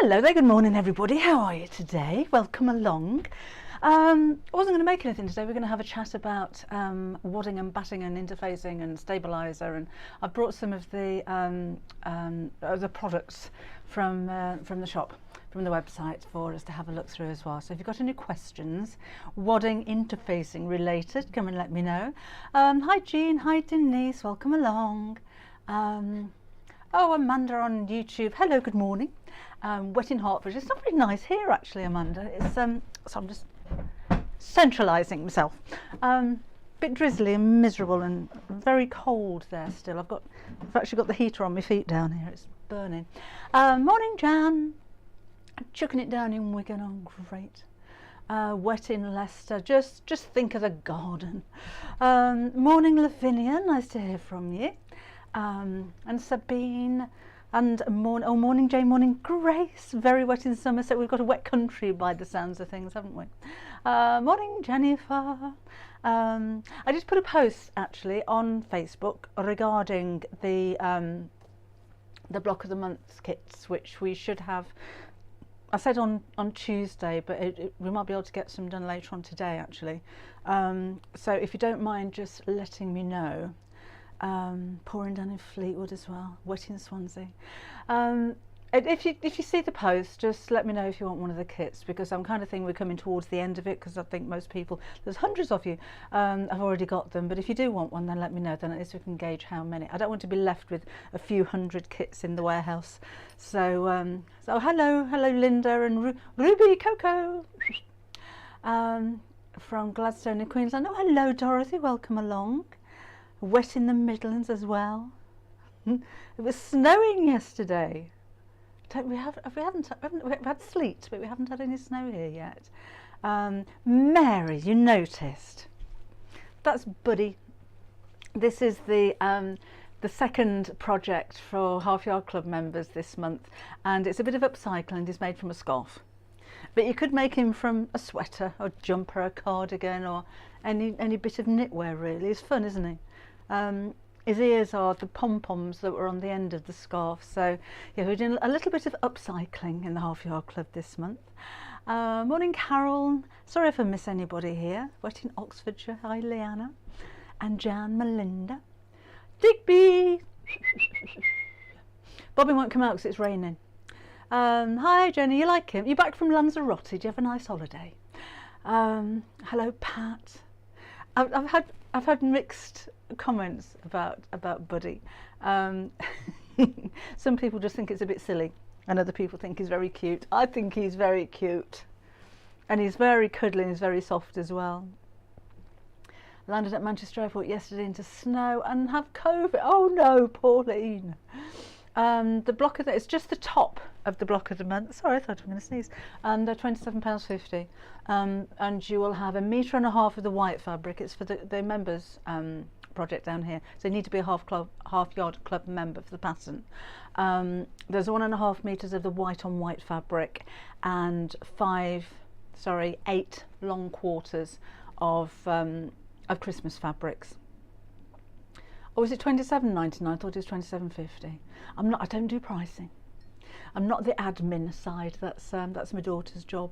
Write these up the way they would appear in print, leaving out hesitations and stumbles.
Hello there, good morning everybody. How are you today? Welcome along. I wasn't going to make anything today. We're going to have a chat about wadding and batting and interfacing and stabilizer, and I've brought some of the products from the shop, from the website, for us to have a look through as well. So if you've got any questions, wadding, interfacing related, come and let me know. Hi Jean, hi Denise, welcome along. Oh, Amanda on YouTube, hello, good morning. Wet in Hertfordshire. It's not very nice here actually, Amanda. It's so I'm just centralising myself. Bit drizzly and miserable and very cold there still. I've actually got the heater on my feet down here. It's burning. Morning, Jan. Chucking it down in Wigan. Oh, great. Wet in Leicester. Just think of the garden. Morning, Lavinia. Nice to hear from you. And Sabine. And morning Jane, morning Grace. Very wet in Somerset. We've got a wet country by the sounds of things, haven't we? Morning Jennifer. I just put a post actually on Facebook regarding the block of the month kits, which we should have. I said on Tuesday, but we might be able to get some done later on today actually. So if you don't mind just letting me know. Pouring down in Fleetwood as well, wet in Swansea. If you see the post, just let me know if you want one of the kits, because I'm kind of thinking we're coming towards the end of it, because I think most people, there's hundreds of you, have already got them. But if you do want one, then let me know, then at least we can gauge how many. I don't want to be left with a few hundred kits in the warehouse. So hello Linda and Ruby Coco from Gladstone in Queensland. Oh, hello Dorothy, welcome along. Wet in the Midlands as well. It was snowing yesterday. We haven't had sleet, but we haven't had any snow here yet. Mary, you noticed. That's Buddy. This is the second project for Half Yard Club members this month, and it's a bit of upcycling. He's made from a scarf, but you could make him from a sweater, or jumper, a cardigan, or any bit of knitwear. Really, it's fun, isn't he? His ears are the pom-poms that were on the end of the scarf. So yeah, we're doing a little bit of upcycling in the Half Yard Club this month. Morning Carol, sorry if I miss anybody here. Wet in Oxfordshire, hi Leanna. And Jan, Melinda. Digby! Bobby won't come out because it's raining. Hi Jenny, you like him? You back from Lanzarote? Did you have a nice holiday? Hello Pat. I've had mixed comments about Buddy. Some people just think it's a bit silly, and other people think he's very cute. I think he's very cute, and he's very cuddly and he's very soft as well. Landed at Manchester Airport yesterday into snow and have COVID. Oh no, Pauline. The block of it's just the top of the block of the month. Sorry, I thought I was going to sneeze. And they're £27.50. And you will have 1.5 meters of the white fabric. It's for the members project down here. So you need to be a half yard club member for the pattern. There's 1.5 meters of the white on white fabric, and 8 long quarters of Christmas fabrics. Or was it £27.99? I thought it was £27.50. I don't do pricing. I'm not the admin side. That's my daughter's job.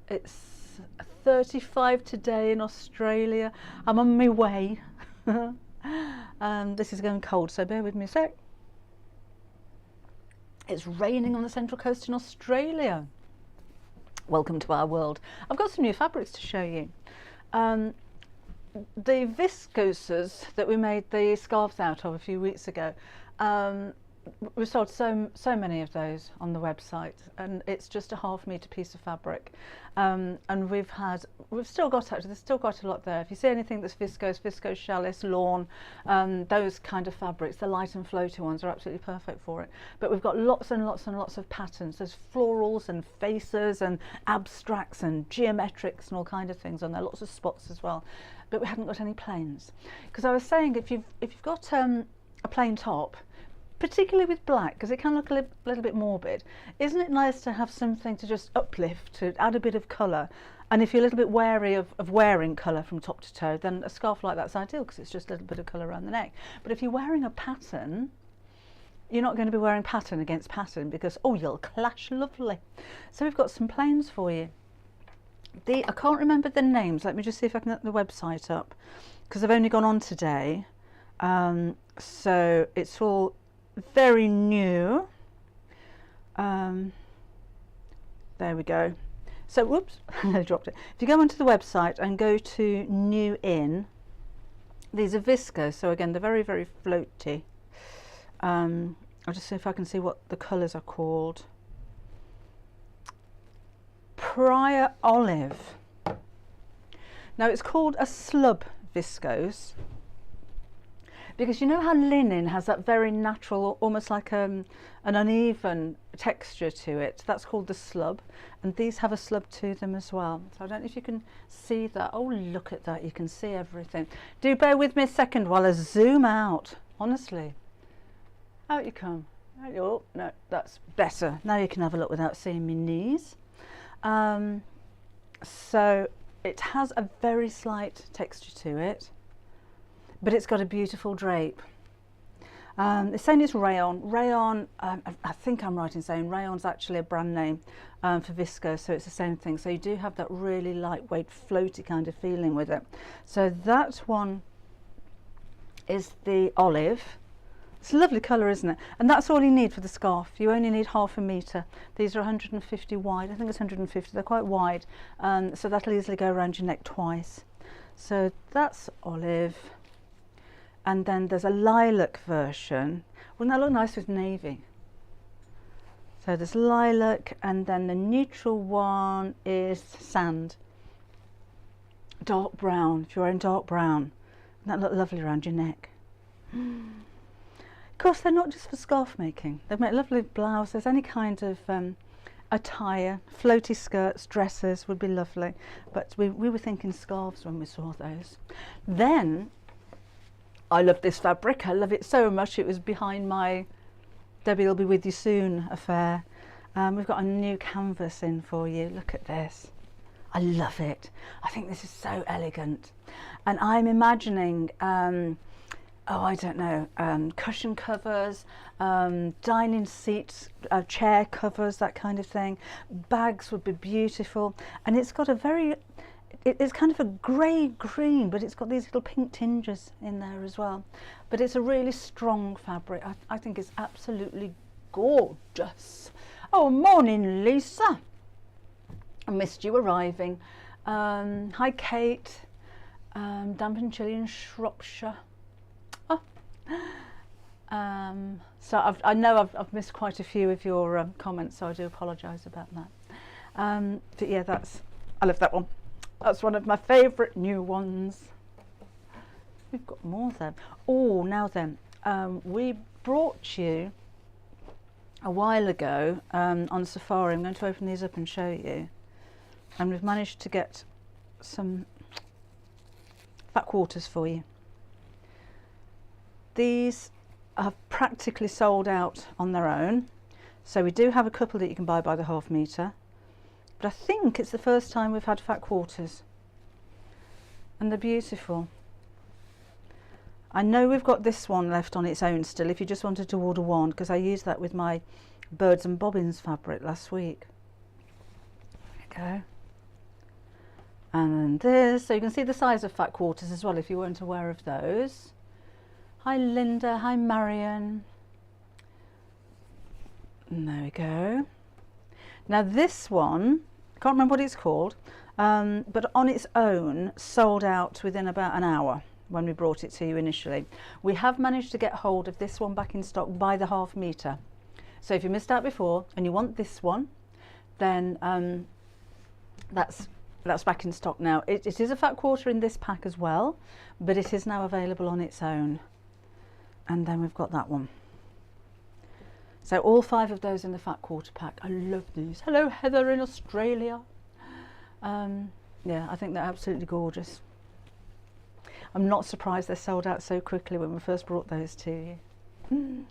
It's 35 today in Australia. I'm on my way. This is going cold, so bear with me a sec. It's raining on the Central Coast in Australia. Welcome to our world. I've got some new fabrics to show you. The viscoses that we made the scarves out of a few weeks ago, we sold so many of those on the website, and it's just a 1/2 meter piece of fabric, and we've still got there's still quite a lot there. If you see anything that's viscose, challis, lawn, those kind of fabrics, the light and floaty ones are absolutely perfect for it. But we've got lots and lots and lots of patterns. There's florals and faces and abstracts and geometrics and all kind of things on there. Lots of spots as well. But we hadn't got any plains, because I was saying if you've got a plain top, particularly with black, because it can look a little bit morbid, isn't it nice to have something to just uplift, to add a bit of colour? And if you're a little bit wary of wearing colour from top to toe, then a scarf like that's ideal, because it's just a little bit of colour around the neck. But if you're wearing a pattern, you're not going to be wearing pattern against pattern because, oh, you'll clash lovely. So we've got some plains for you. I can't remember the names. Let me just see if I can get the website up, because I've only gone on today. So it's all very new. There we go. So, whoops, I dropped it. If you go onto the website and go to New In, these are viscose. So again, they're very, very floaty. I'll just see if I can see what the colours are called. Prior Olive. Now it's called a slub viscose because you know how linen has that very natural, almost like an uneven texture to it. That's called the slub, and these have a slub to them as well. So I don't know if you can see that. Oh, look at that, you can see everything. Do bear with me a second while I zoom out. Honestly, out you come. Oh no, that's better. Now you can have a look without seeing my knees. So it has a very slight texture to it, but it's got a beautiful drape. They're saying it's rayon. Rayon, I think I'm right in saying rayon's actually a brand name for viscose, so it's the same thing. So you do have that really lightweight, floaty kind of feeling with it. So that one is the olive. It's a lovely colour, isn't it? And that's all you need for the scarf. You only need 1/2 metre. These are 150 wide. I think it's 150. They're quite wide. So that'll easily go around your neck twice. So that's olive. And then there's a lilac version. Wouldn't that look nice with navy? So there's lilac, and then the neutral one is sand. Dark brown, if you're wearing dark brown. Wouldn't that look lovely around your neck? Of course, they're not just for scarf making. They make lovely blouses, any kind of attire, floaty skirts, dresses would be lovely. But we were thinking scarves when we saw those. Then, I love this fabric. I love it so much. It was behind my Debbie will be with you soon affair. We've got a new canvas in for you. Look at this. I love it. I think this is so elegant. And I'm imagining oh, I don't know, cushion covers, dining seats, chair covers, that kind of thing. Bags would be beautiful. And it's got a very, it's kind of a grey green, but it's got these little pink tinges in there as well. But it's a really strong fabric. I think it's absolutely gorgeous. Oh, morning, Lisa. I missed you arriving. Hi, Kate. Damp and chilly in Shropshire. So I know I've missed quite a few of your comments, so I do apologise about that. But yeah, I love that one. That's one of my favourite new ones. We've got more then. Oh, now then, we brought you a while ago on Safari. I'm going to open these up and show you. And we've managed to get some fat quarters for you. These are practically sold out on their own, so we do have a couple that you can buy by the 1/2 metre, but I think it's the first time we've had fat quarters, and they're beautiful. I know we've got this one left on its own still if you just wanted to order one, because I used that with my birds and bobbins fabric last week. There we go. And then this, so you can see the size of fat quarters as well if you weren't aware of those. Hi Linda, hi Marion. And there we go. Now this one, I can't remember what it's called, but on its own sold out within about an hour when we brought it to you initially. We have managed to get hold of this one back in stock by the 1/2 metre. So if you missed out before and you want this one, then that's back in stock now. It is a fat quarter in this pack as well, but it is now available on its own. And then we've got that one. So all 5 of those in the fat quarter pack. I love these. Hello Heather in Australia. Yeah, I think they're absolutely gorgeous. I'm not surprised they're sold out so quickly when we first brought those to you.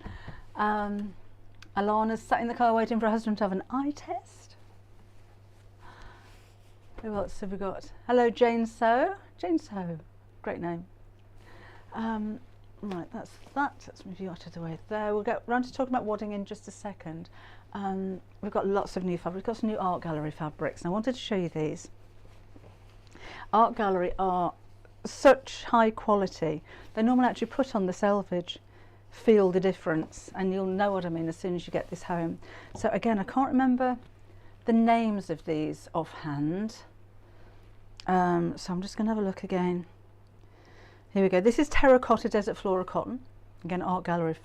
Alana's sat in the car waiting for her husband to have an eye test. Who else have we got? Hello Jane So. Jane So, great name. Right, that's that. Let's move you out of the way there. We'll get round to talking about wadding in just a second. We've got lots of new fabrics. We've got some new art gallery fabrics, and I wanted to show you these. Art gallery are such high quality. They normally actually put on the selvage. Feel the difference, and you'll know what I mean as soon as you get this home. So again, I can't remember the names of these offhand. So I'm just going to have a look again. Here we go. This is Terracotta Desert Flora Cotton. Again, art gallery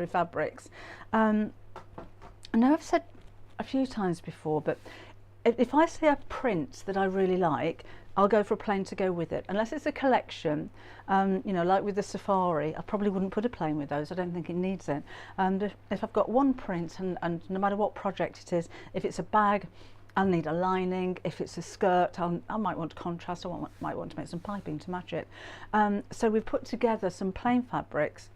fabrics. I know I've said a few times before, but if I see a print that I really like, I'll go for a plain to go with it. Unless it's a collection, you know, like with the safari, I probably wouldn't put a plain with those. I don't think it needs it. And if I've got one print, and no matter what project it is, if it's a bag, I'll need a lining. If it's a skirt, I might want contrast. I might want to make some piping to match it. So we've put together some plain fabrics,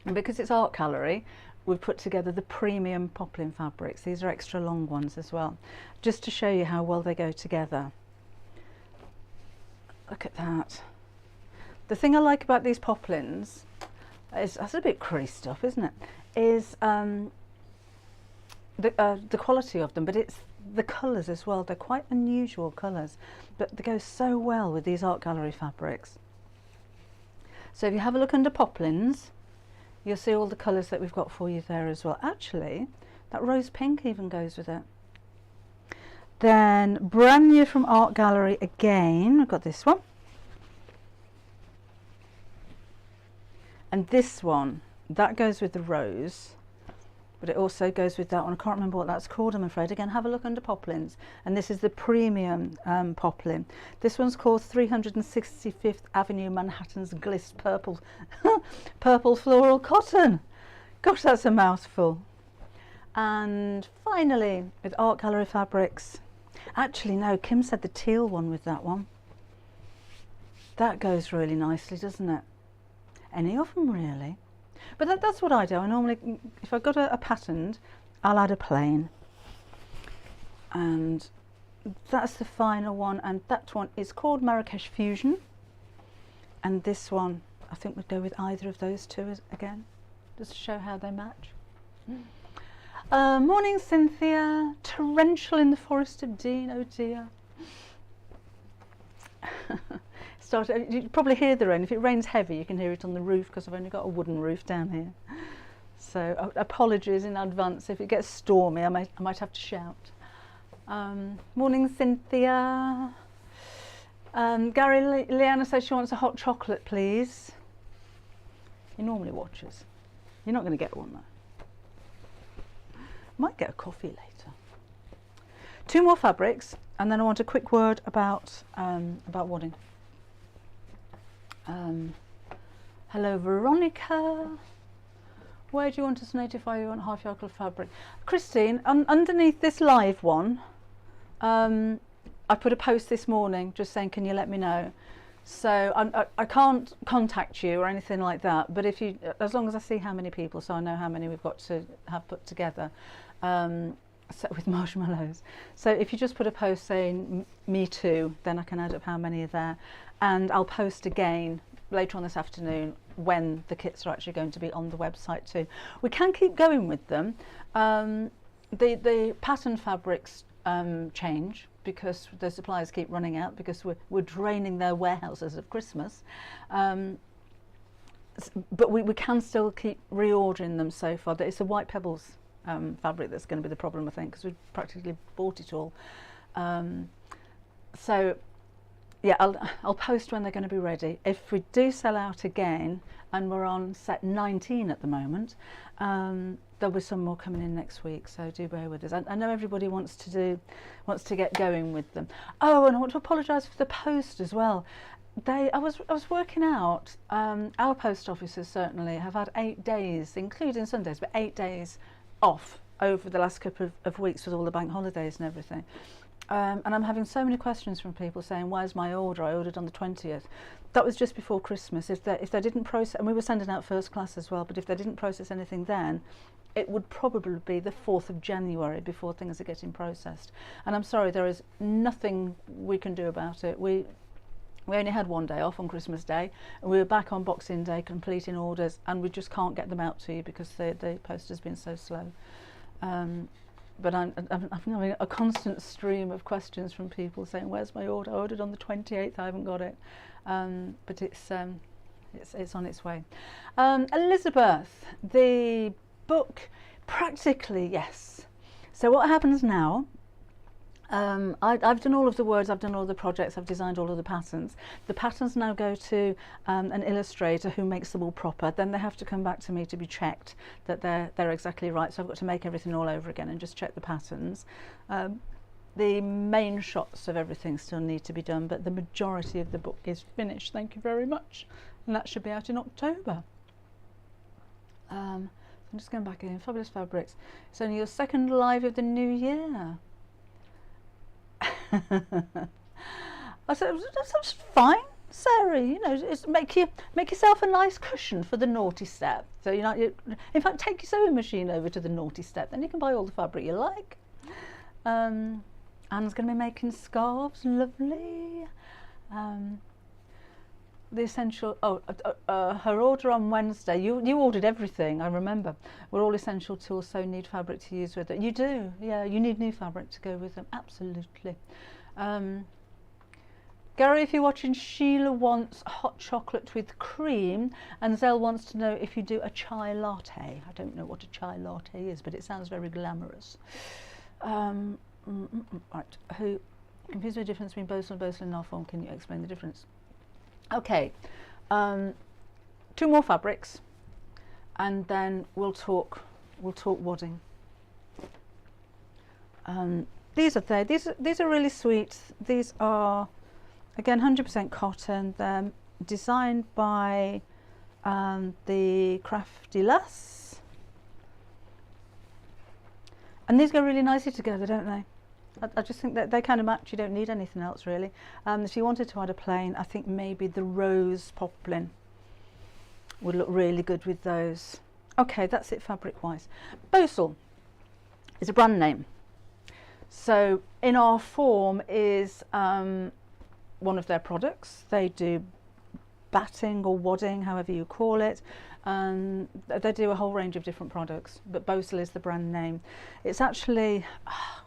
and because it's art gallery, we've put together the premium Poplin fabrics. These are extra long ones as well, just to show you how well they go together. Look at that. The thing I like about these Poplins is, that's a bit creased stuff, isn't it? Is the quality of them, but it's the colours as well. They're quite unusual colours, but they go so well with these art gallery fabrics. So if you have a look under Poplins, you'll see all the colours that we've got for you there as well. Actually, that rose pink even goes with it. Then brand new from Art Gallery again, I've got this one. And this one, that goes with the rose, but it also goes with that one. I can't remember what that's called, I'm afraid. Again, have a look under Poplins. And this is the premium Poplin. This one's called 365th Avenue Manhattan's Gliss Purple, Purple Floral Cotton. Gosh, that's a mouthful. And finally, with Art Gallery fabrics, actually no, Kim said the teal one with that one. That goes really nicely, doesn't it? Any of them really. But that's what I do. I normally, if I've got a patterned, I'll add a plain. And that's the final one, and that one is called Marrakesh Fusion. And this one, I think we'd go with either of those two again, just to show how they match. Morning, Cynthia. Torrential in the Forest of Dean, oh dear. You can probably hear the rain. If it rains heavy, you can hear it on the roof, because I've only got a wooden roof down here. So apologies in advance. If it gets stormy, I might have to shout. Morning, Cynthia. Gary, Leanna says she wants a hot chocolate, please. He normally watches. You're not going to get one though. Might get a coffee later. Two more fabrics, and then I want a quick word about wadding. Hello, Veronica. Where do you want us to notify you on half yard of fabric? Christine, underneath this live one, I put a post this morning just saying, can you let me know? So I can't contact you or anything like that, but if you, as long as I see how many people, so I know how many we've got to have put together, set with marshmallows. So if you just put a post saying me too, then I can add up how many are there, and I'll post again later on this afternoon when the kits are actually going to be on the website too. We can keep going with them. The pattern fabrics change because the suppliers keep running out, because we're draining their warehouses of Christmas. But we can still keep reordering them so far. It's the White Pebbles fabric that's going to be the problem, I think, because we've practically bought it all. So yeah, I'll post when they're going to be ready. If we do sell out again, and we're on set 19 at the moment, there'll be some more coming in next week, so do bear with us. I know everybody wants to get going with them. Oh, and I want to apologise for the post as well. I was working out, our post offices certainly have had 8 days, including Sundays, but 8 days off over the last couple of weeks with all the bank holidays and everything. And I'm having so many questions from people saying, where's my order? I ordered on the 20th. That was just before Christmas. If they didn't process, and we were sending out first class as well, but if they didn't process anything then, it would probably be the 4th of January before things are getting processed. And I'm sorry, there is nothing we can do about it. We only had one day off on Christmas Day, and we were back on Boxing Day completing orders, and we just can't get them out to you because the post has been so slow. But I'm having a constant stream of questions from people saying, where's my order? I ordered on the 28th, I haven't got it. But it's on its way. Elizabeth, the book, practically, yes. So what happens now, I've done all of the words, I've done all the projects, I've designed all of the patterns. The patterns now go to an illustrator who makes them all proper. Then they have to come back to me to be checked that they're exactly right. So I've got to make everything all over again and just check the patterns. The main shots of everything still need to be done, but the majority of the book is finished. Thank you very much. And that should be out in October. I'm just going back in. Fabulous Fabrics. It's only your second live of the new year. I said, that's fine, Sarah. You know, it's make yourself a nice cushion for the naughty step. So in fact, take your sewing machine over to the naughty step. Then you can buy all the fabric you like. Anne's going to be making scarves, lovely. The essential. Her order on Wednesday. You ordered everything. I remember. Were all essential tools, so need fabric to use with it. You do, yeah. You need new fabric to go with them. Absolutely. Gary, if you're watching, Sheila wants hot chocolate with cream, and Zell wants to know if you do a chai latte. I don't know what a chai latte is, but it sounds very glamorous. Right. Who confused the difference between Bosal and Bosal in our form? Can you explain the difference? Okay, 2 more fabrics, and then we'll talk wadding. These are really sweet. These are again 100% cotton. They're designed by the Crafty Lass, and these go really nicely together, don't they? I just think that they kind of match. You don't need anything else really. If you wanted to add a plain, I think maybe the rose poplin would look really good with those. Okay, that's it fabric wise. Bosal is a brand name. So in our form is one of their products. They do batting or wadding, however you call it. They do a whole range of different products, but Bosal is the brand name. It's actually,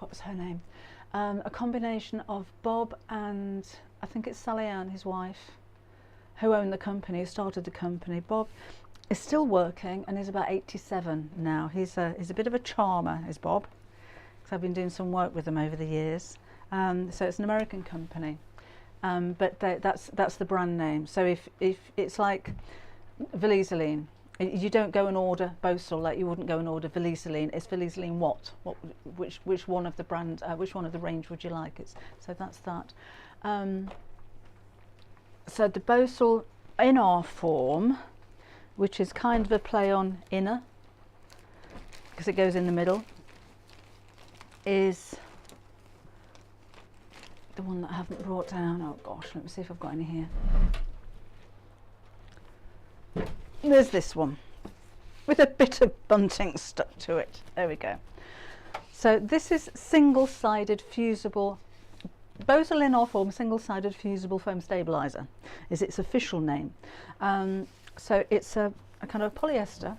what was her name? A combination of Bob and I think it's Sally Ann, his wife, who own the company, who started the company. Bob is still working and is about 87 now. He's a bit of a charmer, is Bob, because I've been doing some work with them over the years. So it's an American company, but that's the brand name. So if it's like Valiseline, you don't go and order Bosal like you wouldn't go and order Valiseline. It's Valiseline what? Which one of the brand? Which one of the range would you like? So that's that. So the Bosal in our form, which is kind of a play on inner, because it goes in the middle, is the one that I haven't brought down. Oh gosh, let me see if I've got any here. There's this one with a bit of bunting stuck to it. There we go. So this is single-sided fusible, Bosal in our form, single-sided fusible foam stabilizer is its official name. So it's a kind of polyester,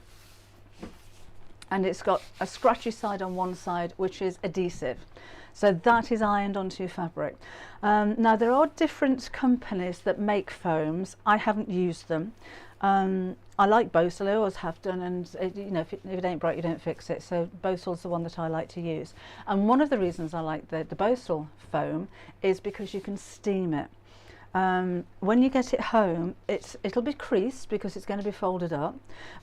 and it's got a scratchy side on one side which is adhesive. So that is ironed onto fabric. Now there are different companies that make foams. I haven't used them. I like Bosal, I always have done, and if it ain't bright you don't fix it. So Bosal's the one that I like to use. And one of the reasons I like the Bosal foam is because you can steam it. When you get it home, it'll be creased because it's going to be folded up.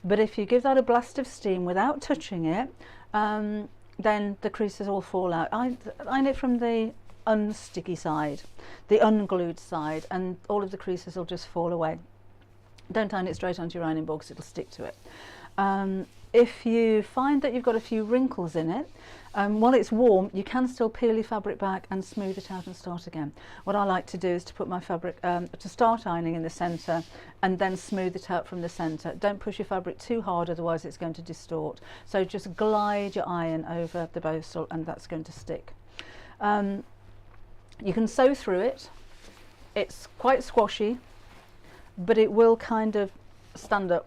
But if you give that a blast of steam without touching it, then the creases all fall out. I iron it from the unsticky side, the unglued side, and all of the creases will just fall away. Don't iron it straight onto your ironing board because it'll stick to it. If you find that you've got a few wrinkles in it, while it's warm, you can still peel your fabric back and smooth it out and start again. What I like to do is to put my fabric, to start ironing in the centre and then smooth it out from the centre. Don't push your fabric too hard, otherwise it's going to distort. So just glide your iron over the Bosal and that's going to stick. You can sew through it. It's quite squashy, but it will kind of stand up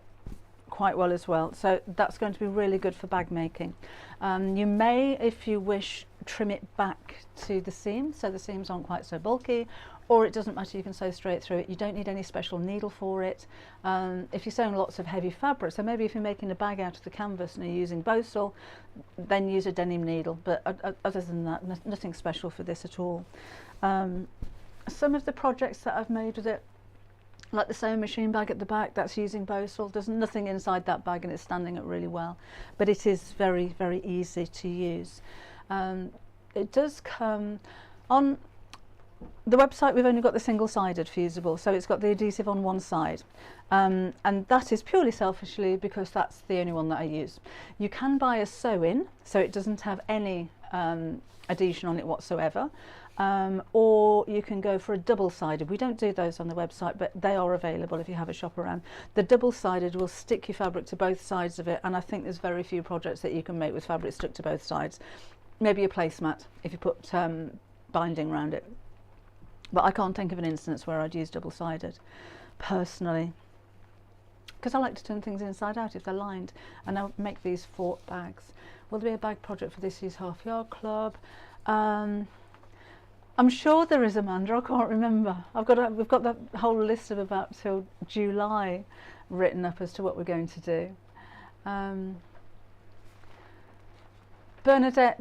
quite well as well. So that's going to be really good for bag making. You may, if you wish, trim it back to the seam so the seams aren't quite so bulky, or it doesn't matter, you can sew straight through it. You don't need any special needle for it. If you're sewing lots of heavy fabric, so maybe if you're making a bag out of the canvas and you're using bosal, then use a denim needle, but other than that, nothing special for this at all. Some of the projects that I've made with it, like the sewing machine bag at the back, that's using bosal. There's nothing inside that bag and it's standing up really well, but it is very, very easy to use. It does come on the website. We've only got the single-sided fusible, so it's got the adhesive on one side, and that is purely selfishly because that's the only one that I use. You can buy a sew-in, so it doesn't have any adhesion on it whatsoever, or you can go for a double-sided. We don't do those on the website, but they are available if you have a shop around. The double-sided will stick your fabric to both sides of it, and I think there's very few projects that you can make with fabric stuck to both sides. Maybe a placemat if you put binding around it, but I can't think of an instance where I'd use double-sided personally, because I like to turn things inside out if they're lined, and I'll make these fort bags. Will there be a bag project for this year's Half Yard Club? I'm sure there is, Amanda. I can't remember. We've got that whole list of about till July written up as to what we're going to do. Bernadette,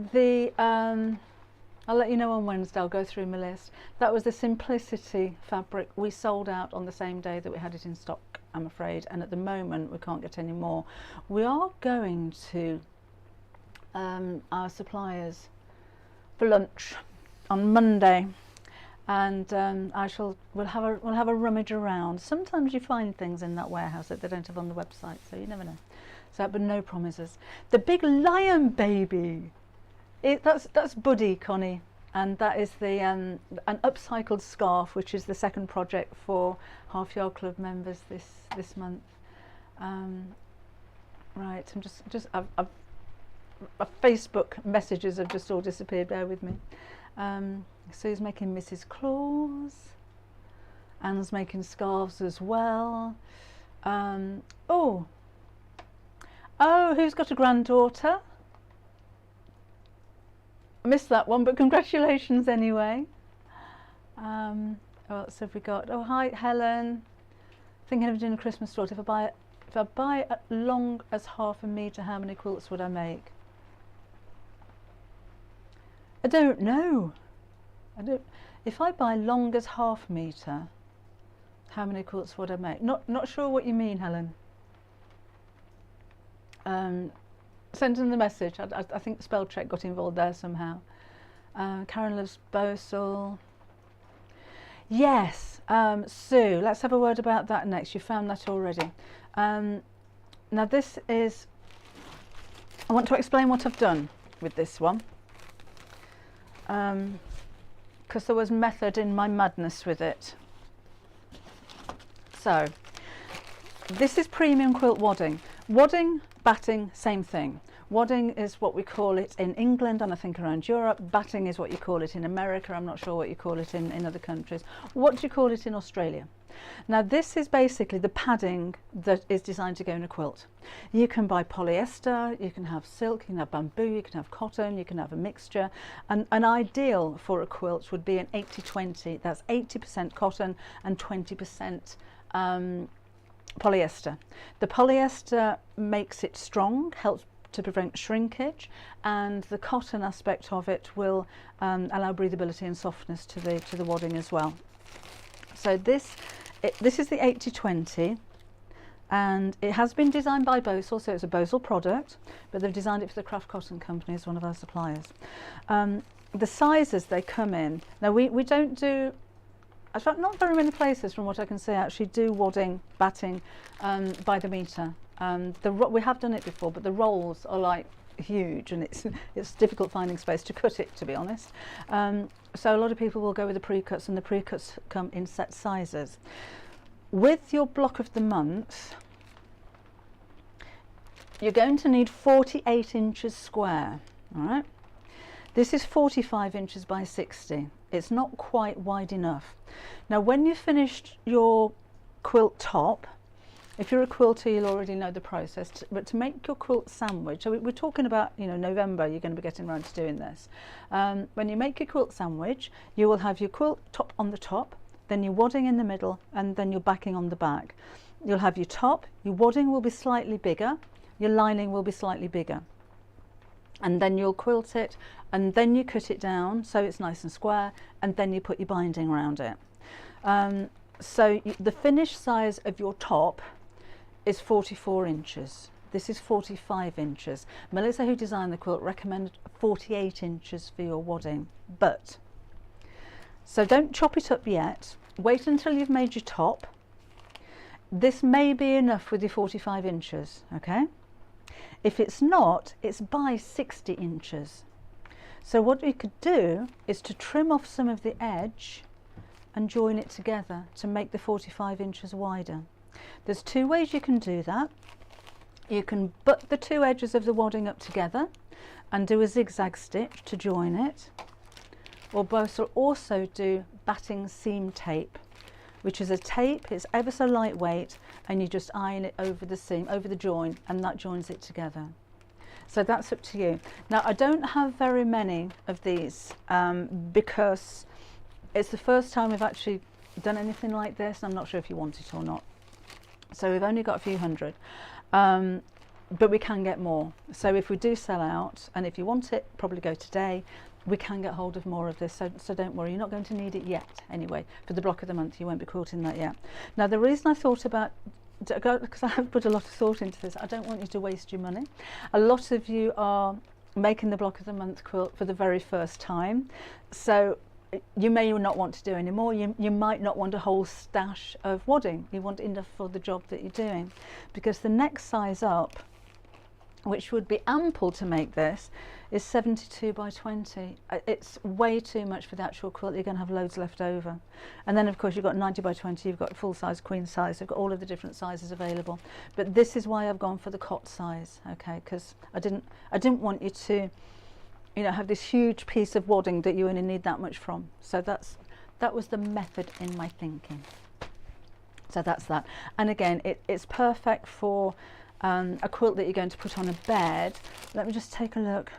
I'll let you know on Wednesday. I'll go through my list. That was the Simplicity fabric. We sold out on the same day that we had it in stock, I'm afraid, and at the moment we can't get any more. We are going to our suppliers for lunch on Monday, and we'll have a rummage around. Sometimes you find things in that warehouse that they don't have on the website, so you never know. So, but no promises. The big lion baby, that's Buddy, Connie, and that is the an upcycled scarf, which is the second project for Half Yard Club members this month. Right, I'm just I've Facebook messages have just all disappeared. Bear with me. Sue's making Mrs. Claus. Anne's making scarves as well. Oh, who's got a granddaughter? I missed that one, but congratulations anyway. What else have we got? Oh, hi, Helen. Thinking of doing a Christmas short. If I buy as long as ½ metre, how many quilts would I make? I don't know. If I buy long as ½ metre, how many quilts would I make? Not sure what you mean, Helen. Send them the message. I think spell check got involved there somehow. Karen loves bosal. Yes, Sue, let's have a word about that next. You found that already. Now this is, I want to explain what I've done with this one, because there was method in my madness with it. So this is premium quilt wadding. Wadding, batting, same thing. Wadding is what we call it in England and I think around Europe. Batting is what you call it in America. I'm not sure what you call it in other countries. What do you call it in Australia? Now this is basically the padding that is designed to go in a quilt. You can buy polyester, you can have silk, you can have bamboo, you can have cotton, you can have a mixture. And an ideal for a quilt would be an 80-20. That's 80% cotton and 20% polyester. The polyester makes it strong, helps to prevent shrinkage, and the cotton aspect of it will allow breathability and softness to the wadding as well. So this is the 80-20, and it has been designed by Bosal, so it's a Bosal product, but they've designed it for the Craft Cotton Company as one of our suppliers. The sizes they come in, now we don't do, in fact not very many places from what I can see actually do wadding, batting by the metre. We have done it before, but the rolls are like huge and it's difficult finding space to cut it, to be honest. So a lot of people will go with the pre-cuts, and the pre-cuts come in set sizes. With your block of the month, you're going to need 48 inches square. All right, this is 45 inches by 60. It's not quite wide enough. Now when you've finished your quilt top, if you're a quilter, you'll already know the process, but to make your quilt sandwich, so we're talking about, you know, November, you're going to be getting around to doing this. When you make your quilt sandwich, you will have your quilt top on the top, then your wadding in the middle, and then your backing on the back. You'll have your top, your wadding will be slightly bigger, your lining will be slightly bigger. And then you'll quilt it, and then you cut it down so it's nice and square, and then you put your binding around it. So the finished size of your top is 44 inches. This is 45 inches. Melissa, who designed the quilt, recommended 48 inches for your wadding. But, so don't chop it up yet. Wait until you've made your top. This may be enough with your 45 inches, okay? If it's not, it's by 60 inches. So what we could do is to trim off some of the edge and join it together to make the 45 inches wider. There's two ways you can do that. You can butt the two edges of the wadding up together and do a zigzag stitch to join it, or both will also do batting seam tape, which is a tape, it's ever so lightweight, and you just iron it over the seam, over the join, and that joins it together. So that's up to you. Now I don't have very many of these because it's the first time we've actually done anything like this, and I'm not sure if you want it or not. So we've only got a few hundred, but we can get more. So if we do sell out, and if you want it, probably go today, we can get hold of more of this. So don't worry, you're not going to need it yet anyway. For the block of the month, you won't be quilting that yet. Now the reason I thought about, because I have put a lot of thought into this, I don't want you to waste your money. A lot of you are making the block of the month quilt for the very first time. So you may not want to do any more. You might not want a whole stash of wadding. You want enough for the job that you're doing, because the next size up, which would be ample to make this, is 72 by 20. It's way too much for the actual quilt. You're going to have loads left over. And then of course you've got 90 by 20, you've got full size, queen size, you've got all of the different sizes available. But this is why I've gone for the cot size, okay? Because I didn't want you to, you know, have this huge piece of wadding that you only need that much from. So that was the method in my thinking. So that's that. And again, it's perfect for a quilt that you're going to put on a bed. Let me just take a look.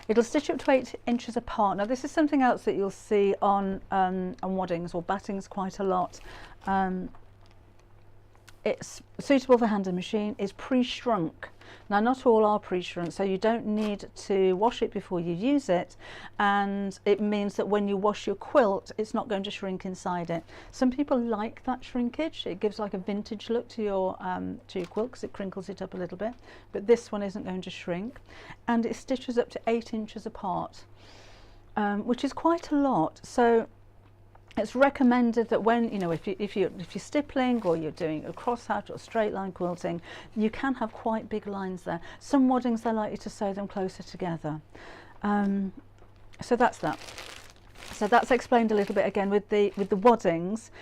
It'll stitch up to 8 inches apart. Now this is something else that you'll see on waddings or battings quite a lot. It's suitable for hand and machine, is pre-shrunk. Now not all are pre-shrunk, so you don't need to wash it before you use it, and it means that when you wash your quilt it's not going to shrink inside it. Some people like that shrinkage, it gives like a vintage look to your quilt because it crinkles it up a little bit, but this one isn't going to shrink, and it stitches up to 8 inches apart, which is quite a lot. So it's recommended that when, you know, if you're stippling or you're doing a crosshatch or straight line quilting, you can have quite big lines there. Some waddings, they like you to sew them closer together. So that's that. So that's explained a little bit again with the waddings.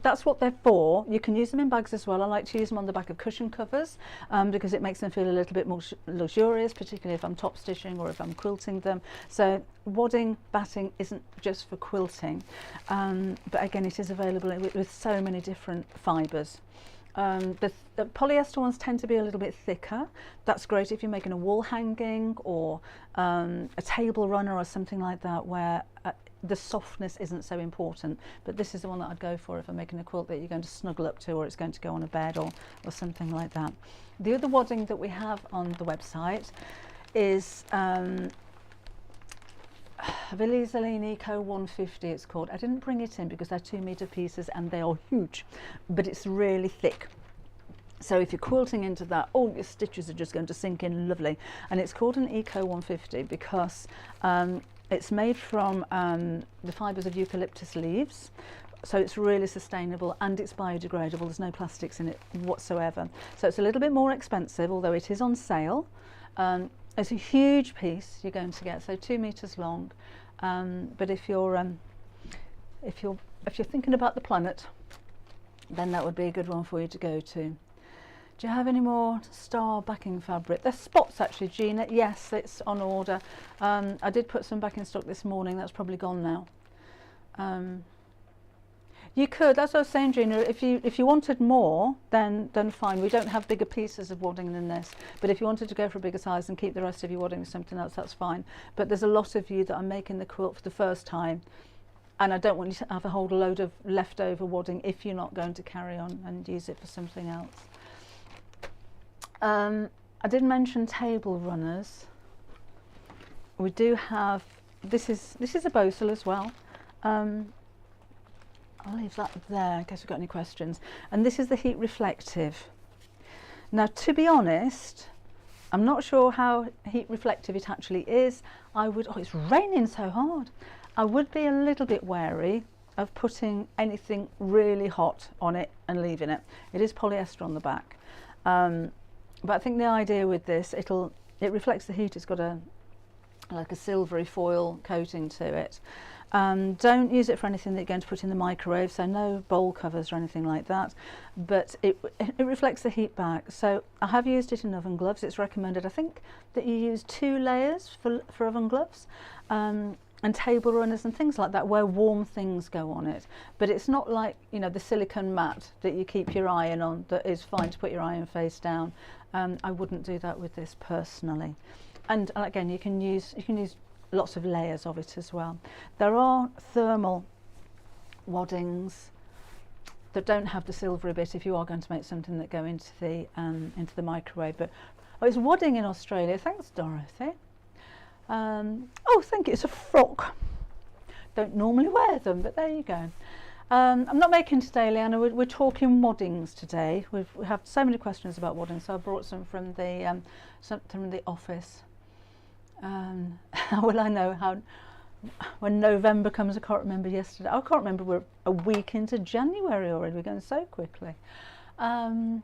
That's what they're for. You can use them in bags as well. I like to use them on the back of cushion covers because it makes them feel a little bit more luxurious, particularly if I'm top stitching or if I'm quilting them. So wadding, batting isn't just for quilting, but again it is available with so many different fibres. The polyester ones tend to be a little bit thicker. That's great if you're making a wall hanging or a table runner or something like that, where the softness isn't so important, but this is the one that I'd go for if I'm making a quilt that you're going to snuggle up to, or it's going to go on a bed or something like that. The other wadding that we have on the website is Vilisaline Eco 150 it's called. I didn't bring it in because they're 2 metre pieces and they are huge, but it's really thick. So if you're quilting into that, all your stitches are just going to sink in lovely. And it's called an Eco 150 because it's made from the fibres of eucalyptus leaves, so it's really sustainable and it's biodegradable. There's no plastics in it whatsoever. So it's a little bit more expensive, although it is on sale. It's a huge piece you're going to get, so 2 metres long. But if you're thinking about the planet, then that would be a good one for you to go to Do you have any more star backing fabric? There's spots actually, Gina. Yes, it's on order. I did put some back in stock this morning. That's probably gone now. You could, as I was saying, Gina, if you wanted more, then fine. We don't have bigger pieces of wadding than this. But if you wanted to go for a bigger size and keep the rest of your wadding with something else, that's fine. But there's a lot of you that are making the quilt for the first time. And I don't want you to have a whole load of leftover wadding if you're not going to carry on and use it for something else. I did mention table runners. We do have, this is a Bosal as well. I'll leave that there in case we've got any questions. And this is the heat reflective. Now, to be honest, I'm not sure how heat reflective it actually is. Oh, it's raining so hard. I would be a little bit wary of putting anything really hot on it and leaving it. It is polyester on the back. But I think the idea with this, it reflects the heat. It's got like a silvery foil coating to it. Don't use it for anything that you're going to put in the microwave, so no bowl covers or anything like that. But it reflects the heat back. So I have used it in oven gloves. It's recommended, I think, that you use 2 layers for oven gloves. And table runners and things like that where warm things go on it. But it's not like, you know, the silicone mat that you keep your iron on that is fine to put your iron face down. I wouldn't do that with this personally. And again, you can use lots of layers of it as well. There are thermal waddings that don't have the silvery bit if you are going to make something that go into the microwave. But it's wadding in Australia. Thanks, Dorothy. Oh, thank you. It's a frock. Don't normally wear them, but there you go. I'm not making today, Leanna. We're talking waddings today. We have so many questions about wadding, so I brought some from the office. How will I know how when November comes? I can't remember yesterday. I can't remember. We're a week into January already. We're going so quickly. Morning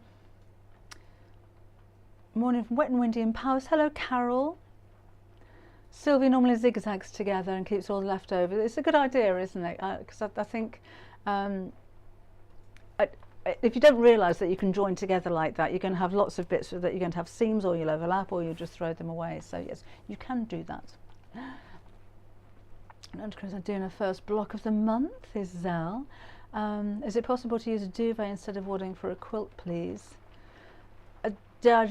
from Wet and Windy in Powys. Hello, Carol. Sylvia normally zigzags together and keeps all the leftovers. It's a good idea, isn't it? Because I think if you don't realise that you can join together like that, you're going to have lots of bits that you're going to have seams, or you'll overlap, or you'll just throw them away. So yes, you can do that. And Chris, I'm doing a first block of the month. Is Zell? Is it possible to use a duvet instead of wadding for a quilt, please? Be a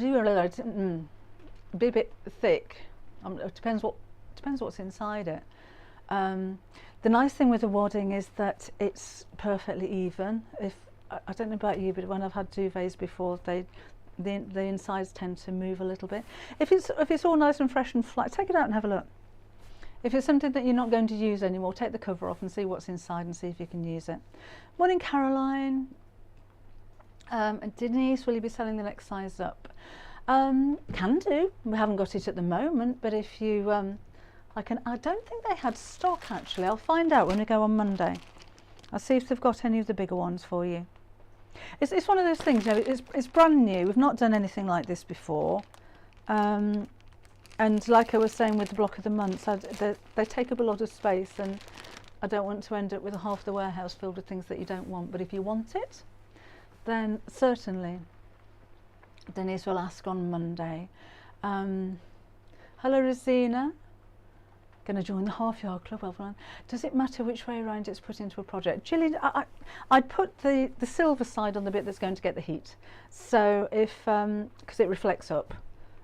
bit thick. It depends what's inside it. The nice thing with the wadding is that it's perfectly even. I don't know about you, but when I've had duvets before, the insides tend to move a little bit. If it's all nice and fresh and flat, take it out and have a look. If it's something that you're not going to use anymore, take the cover off and see what's inside and see if you can use it. Morning, Caroline. And Denise, will you be selling the next size up? Can do. We haven't got it at the moment, but if you, I don't think they had stock actually. I'll find out when we go on Monday. I'll see if they've got any of the bigger ones for you. It's one of those things, you know, it's brand new. We've not done anything like this before. And like I was saying with the block of the month, they take up a lot of space, and I don't want to end up with half the warehouse filled with things that you don't want. But if you want it, then certainly Denise will ask on Monday. Hello, Rosina. Going to join the half yard club. Well done. Does it matter which way around it's put into a project? Gillian, I'd put the silver side on the bit that's going to get the heat. So if, because it reflects up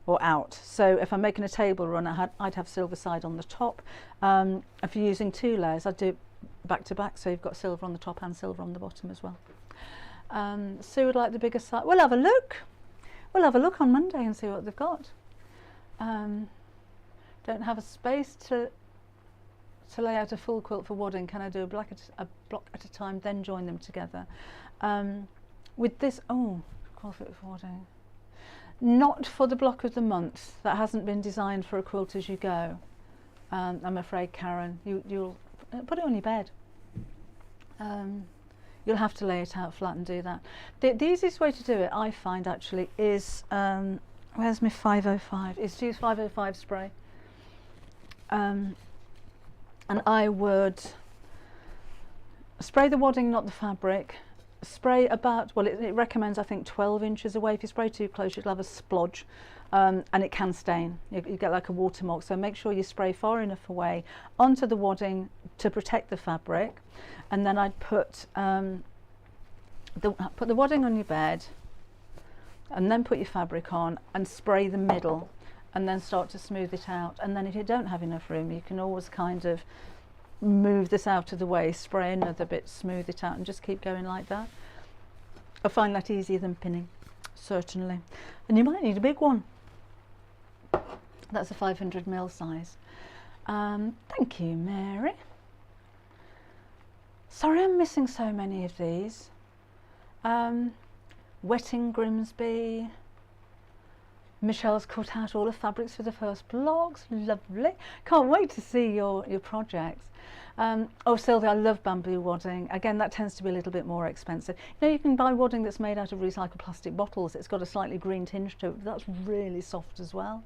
or out. So if I'm making a table run, I'd have silver side on the top. If you're using 2 layers, I'd do it back to back. So you've got silver on the top and silver on the bottom as well. Sue would like the bigger side. We'll have a look. We'll have a look on Monday and see what they've got. Don't have a space to lay out a full quilt for wadding. Can I do a block at a time, then join them together? With this, quilt for wadding. Not for the block of the month. That hasn't been designed for a quilt as you go. I'm afraid, Karen. You'll put it on your bed. You'll have to lay it out flat and do that. The easiest way to do it, I find actually, is where's my 505? Is to use 505 spray. And I would spray the wadding, not the fabric, spray about, well, it recommends I think 12 inches away. If you spray too close, you'll have a splodge, and it can stain. You get like a watermark, so make sure you spray far enough away onto the wadding to protect the fabric. And then I'd put the wadding on your bed, and then put your fabric on and spray the middle, and then start to smooth it out. And then if you don't have enough room, you can always kind of move this out of the way, spray another bit, smooth it out, and just keep going like that. I find that easier than pinning, certainly. And you might need a big one. That's a 500mm size. Thank you, Mary. Sorry I'm missing so many of these. Wetting Grimsby. Michelle's cut out all the fabrics for the first blogs. Lovely. Can't wait to see your projects. Oh, Sylvia, I love bamboo wadding. Again, that tends to be a little bit more expensive. You know, you can buy wadding that's made out of recycled plastic bottles. It's got a slightly green tinge to it. That's really soft as well.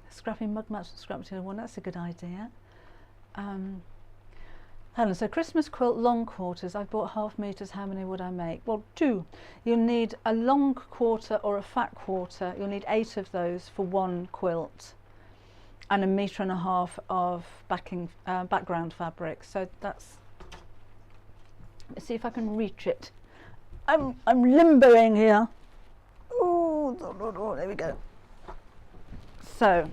Scrappy mug mats with scrap material one. That's a good idea. Helen, so Christmas quilt long quarters. I've bought half meters. How many would I make? Well, 2. You'll need a long quarter or a fat quarter. You'll need 8 of those for one quilt, and 1.5 meters of background fabric. So that's. Let's see if I can reach it. I'm limboing here. Oh, there we go. So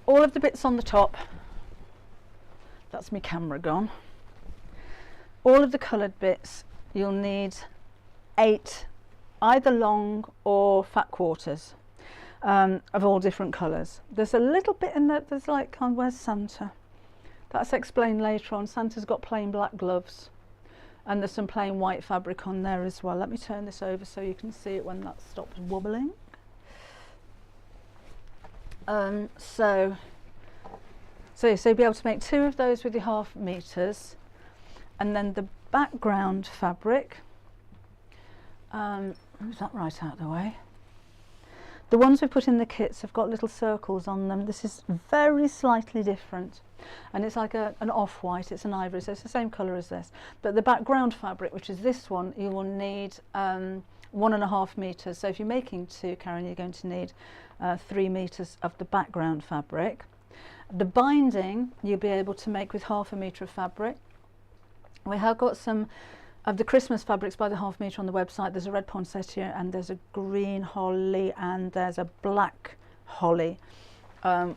all of the bits on the top. That's my camera gone. All of the coloured bits, you'll need 8 either long or fat quarters of all different colours. There's a little bit in there, there's like, where's Santa? That's explained later on. Santa's got plain black gloves, and there's some plain white fabric on there as well. Let me turn this over so you can see it when that stops wobbling. So you'll be able to make 2 of those with your half meters, and then the background fabric, move that right out of the way. The ones we put in the kits have got little circles on them. This is very slightly different, and it's like an off-white, it's an ivory, so it's the same colour as this. But the background fabric, which is this one, you will need 1.5 meters. So if you're making 2, Karen, you're going to need 3 meters of the background fabric. The binding you'll be able to make with 0.5 meter of fabric. We have got some of the Christmas fabrics by the 0.5 meter on the website. There's a red poinsettia, and there's a green holly, and there's a black holly,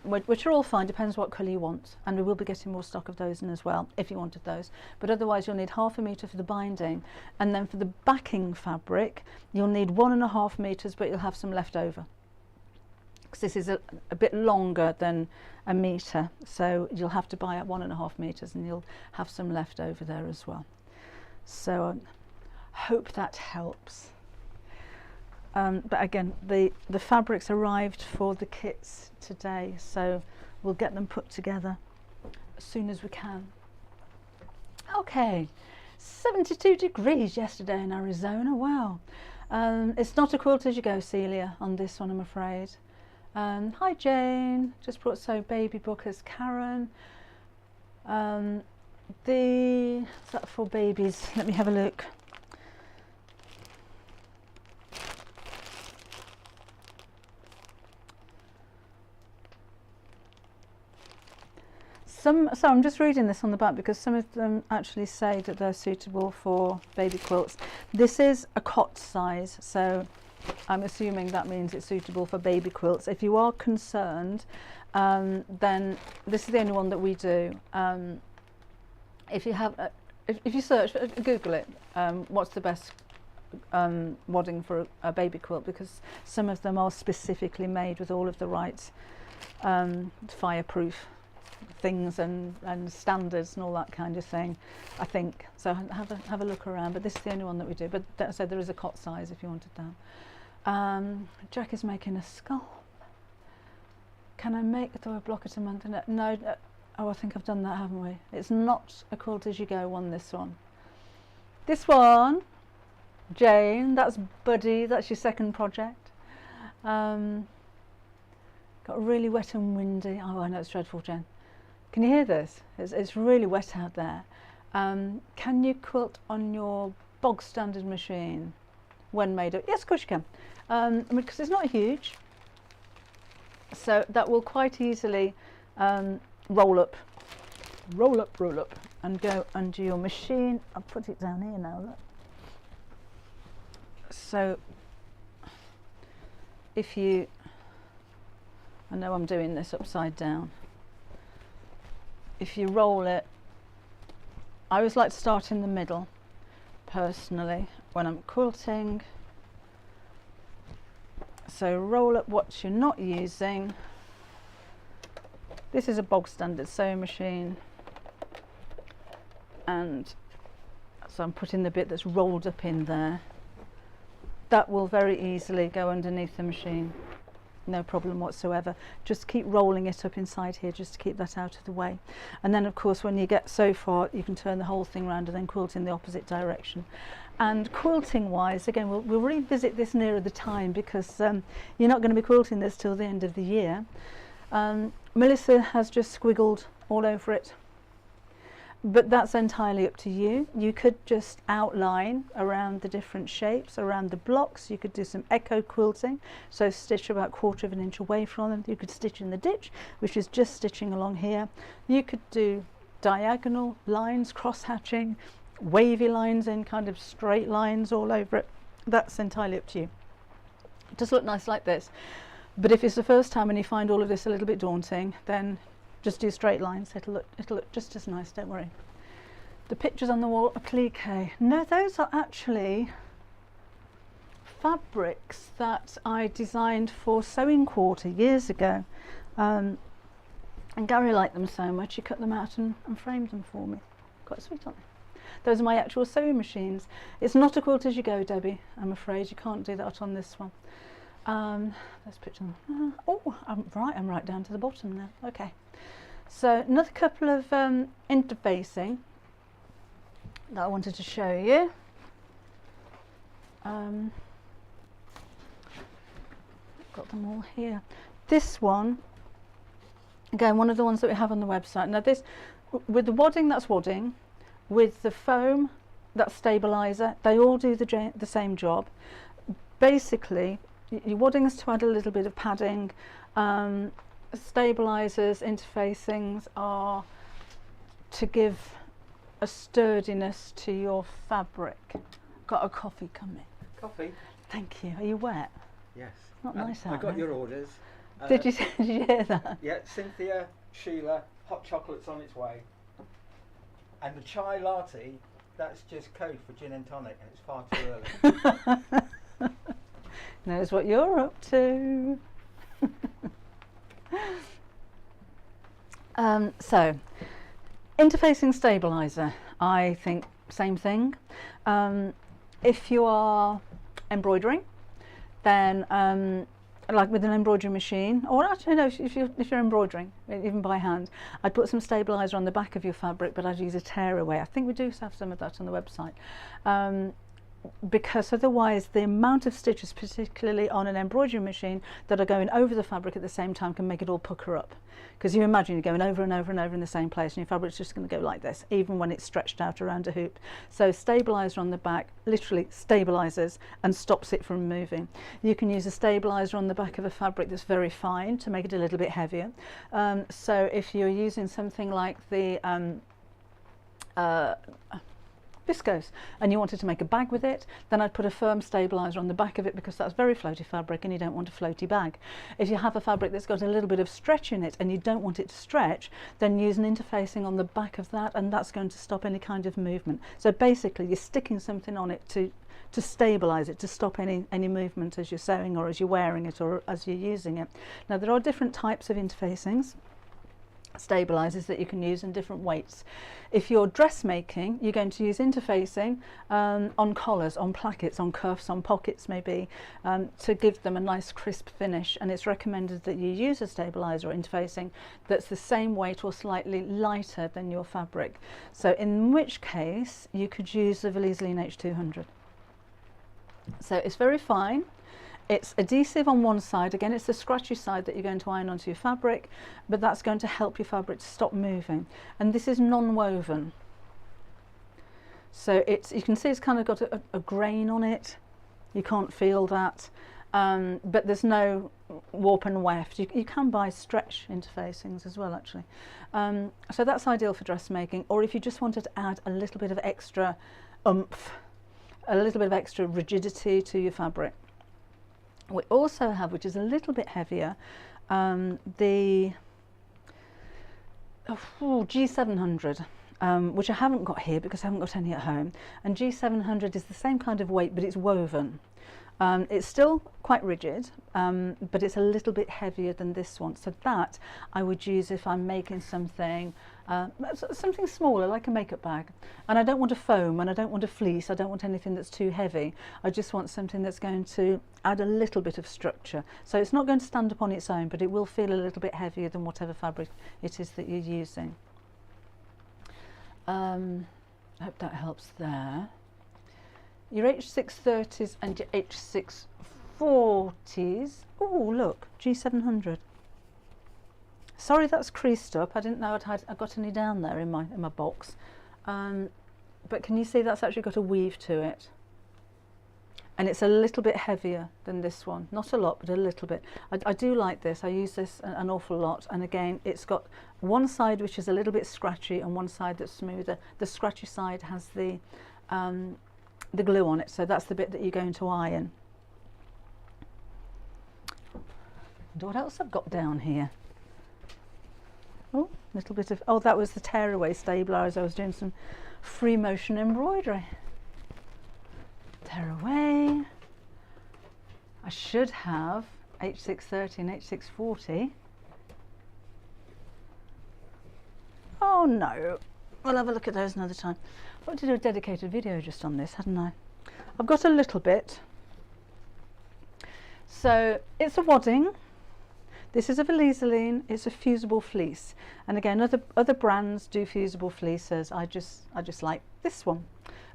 which are all fine, depends what colour you want, and we will be getting more stock of those in as well if you wanted those. But otherwise you'll need 0.5 meter for the binding, and then for the backing fabric you'll need 1.5 meters, but you'll have some left over, because this is a bit longer than 1 meter, so you'll have to buy at 1.5 meters, and you'll have some left over there as well. So I hope that helps. But again, the fabrics arrived for the kits today, so we'll get them put together as soon as we can. Okay, 72 degrees yesterday in Arizona. Wow. It's not a quilt as you go, Celia, on this one, I'm afraid. Hi Jane, just brought so baby bookers, Karen. Is that for babies? Let me have a look. So I'm just reading this on the back because some of them actually say that they're suitable for baby quilts. This is a cot size, so I'm assuming that means it's suitable for baby quilts. If you are concerned, then this is the only one that we do. If you search, Google it, what's the best wadding for a baby quilt, because some of them are specifically made with all of the right fireproof things and standards and all that kind of thing, I think. So have a look around, but this is the only one that we do. But so there is a cot size if you wanted that. Jack is making a skull. Can I make the block at a month? No. Oh, I think I've done that, haven't we? It's not a quilt as you go one, this one. This one, Jane, that's Buddy, that's your second project. Got really wet and windy. Oh, I know, it's dreadful, Jen. Can you hear this? It's really wet out there. Can you quilt on your bog standard machine when made up? Yes, of course you can, because it's not huge, so that will quite easily roll up and go under your machine. I'll put it down here now, look. So if you, I know I'm doing this upside down, if you roll it, I always like to start in the middle personally when I'm quilting. So roll up what you're not using. This is a bog standard sewing machine, and so I'm putting the bit that's rolled up in there. That will very easily go underneath the machine, no problem whatsoever. Just keep rolling it up inside here just to keep that out of the way. And then of course when you get so far you can turn the whole thing around and then quilt in the opposite direction. And quilting wise, again, we'll revisit this nearer the time, because you're not going to be quilting this till the end of the year. Melissa has just squiggled all over it, but that's entirely up to you. You could just outline around the different shapes, around the blocks. You could do some echo quilting, so stitch about 1/4 of an inch away from them. You could stitch in the ditch, which is just stitching along here. You could do diagonal lines, cross hatching, wavy lines in kind of straight lines all over it. That's entirely up to you. It does look nice like this, but if it's the first time and you find all of this a little bit daunting, then just do straight lines. It'll look just as nice, don't worry. The pictures on the wall are cliquet. No, those are actually fabrics that I designed for Sewing Quarter years ago. And Gary liked them so much, he cut them out and framed them for me. Quite sweet, aren't they? Those are my actual sewing machines. It's not a quilt as you go, Debbie. I'm afraid you can't do that on this one. Let's put them. Oh, I'm right down to the bottom now. Okay. So another couple of interfacing that I wanted to show you. Got them all here. This one, again, one of the ones that we have on the website. Now this, with the wadding, that's wadding. With the foam, that's stabilizer. They all do the same job. Basically, your wadding is to add a little bit of padding. Stabilizers, interfacings are to give a sturdiness to your fabric. Got a coffee coming. Coffee? Thank you. Are you wet? Yes. Not nice out I got there. your orders. Did you hear that? Yeah, Cynthia, Sheila, hot chocolate's on its way. And the chai latte, that's just code for gin and tonic, and it's far too early. Knows what you're up to. So, interfacing stabilizer, I think same thing. If you are embroidering, then like with an embroidery machine, or actually no, if you're embroidering, even by hand, I'd put some stabilizer on the back of your fabric, but I'd use a tearaway. I think we do have some of that on the website. Because otherwise the amount of stitches, particularly on an embroidery machine, that are going over the fabric at the same time can make it all pucker up. Because you imagine you're going over and over and over in the same place, and your fabric's just going to go like this, even when it's stretched out around a hoop. So stabilizer on the back literally stabilizes and stops it from moving. You can use a stabilizer on the back of a fabric that's very fine to make it a little bit heavier. So if you're using something like the viscose and you wanted to make a bag with it, then I'd put a firm stabilizer on the back of it, because that's very floaty fabric and you don't want a floaty bag. If you have a fabric that's got a little bit of stretch in it and you don't want it to stretch, then use an interfacing on the back of that, and that's going to stop any kind of movement. So basically you're sticking something on it to stabilize it, to stop any movement as you're sewing or as you're wearing it or as you're using it. Now there are different types of interfacings, stabilizers, that you can use in different weights. If you're dressmaking, you're going to use interfacing on collars, on plackets, on cuffs, on pockets maybe, to give them a nice crisp finish, and it's recommended that you use a stabilizer or interfacing that's the same weight or slightly lighter than your fabric. So in which case you could use the Valiseline H200. So it's very fine. It's adhesive on one side. Again, it's the scratchy side that you're going to iron onto your fabric, but that's going to help your fabric to stop moving. And this is non-woven. So you can see it's kind of got a grain on it. You can't feel that, but there's no warp and weft. You can buy stretch interfacings as well, actually. So that's ideal for dressmaking, or if you just wanted to add a little bit of extra oomph, a little bit of extra rigidity to your fabric. We also have, which is a little bit heavier, the G700. Which I haven't got here because I haven't got any at home. And G700 is the same kind of weight, but it's woven. It's still quite rigid, but it's a little bit heavier than this one. So that I would use if I'm making something smaller, like a makeup bag. And I don't want a foam, and I don't want a fleece. I don't want anything that's too heavy. I just want something that's going to add a little bit of structure. So it's not going to stand up on its own, but it will feel a little bit heavier than whatever fabric it is that you're using. I hope that helps there. Your H630s and your H640s. Oh, look, G700. Sorry, that's creased up. I didn't know I got any down there in my box. But can you see that's actually got a weave to it? And it's a little bit heavier than this one. Not a lot, but a little bit. I do like this. I use this an awful lot. And again, it's got one side which is a little bit scratchy and one side that's smoother. The scratchy side has the glue on it, so that's the bit that you're going to iron. And what else I've got down here? Oh, a little bit of, oh, that was the Tearaway Stabilizers. I was doing some free motion embroidery. Tearaway. I should have H630 and H640. Oh no, we'll have a look at those another time. I wanted to do a dedicated video just on this, hadn't I? I've got a little bit. So it's a wadding. This is a Valiseline. It's a fusible fleece, and again, other brands do fusible fleeces. I just like this one.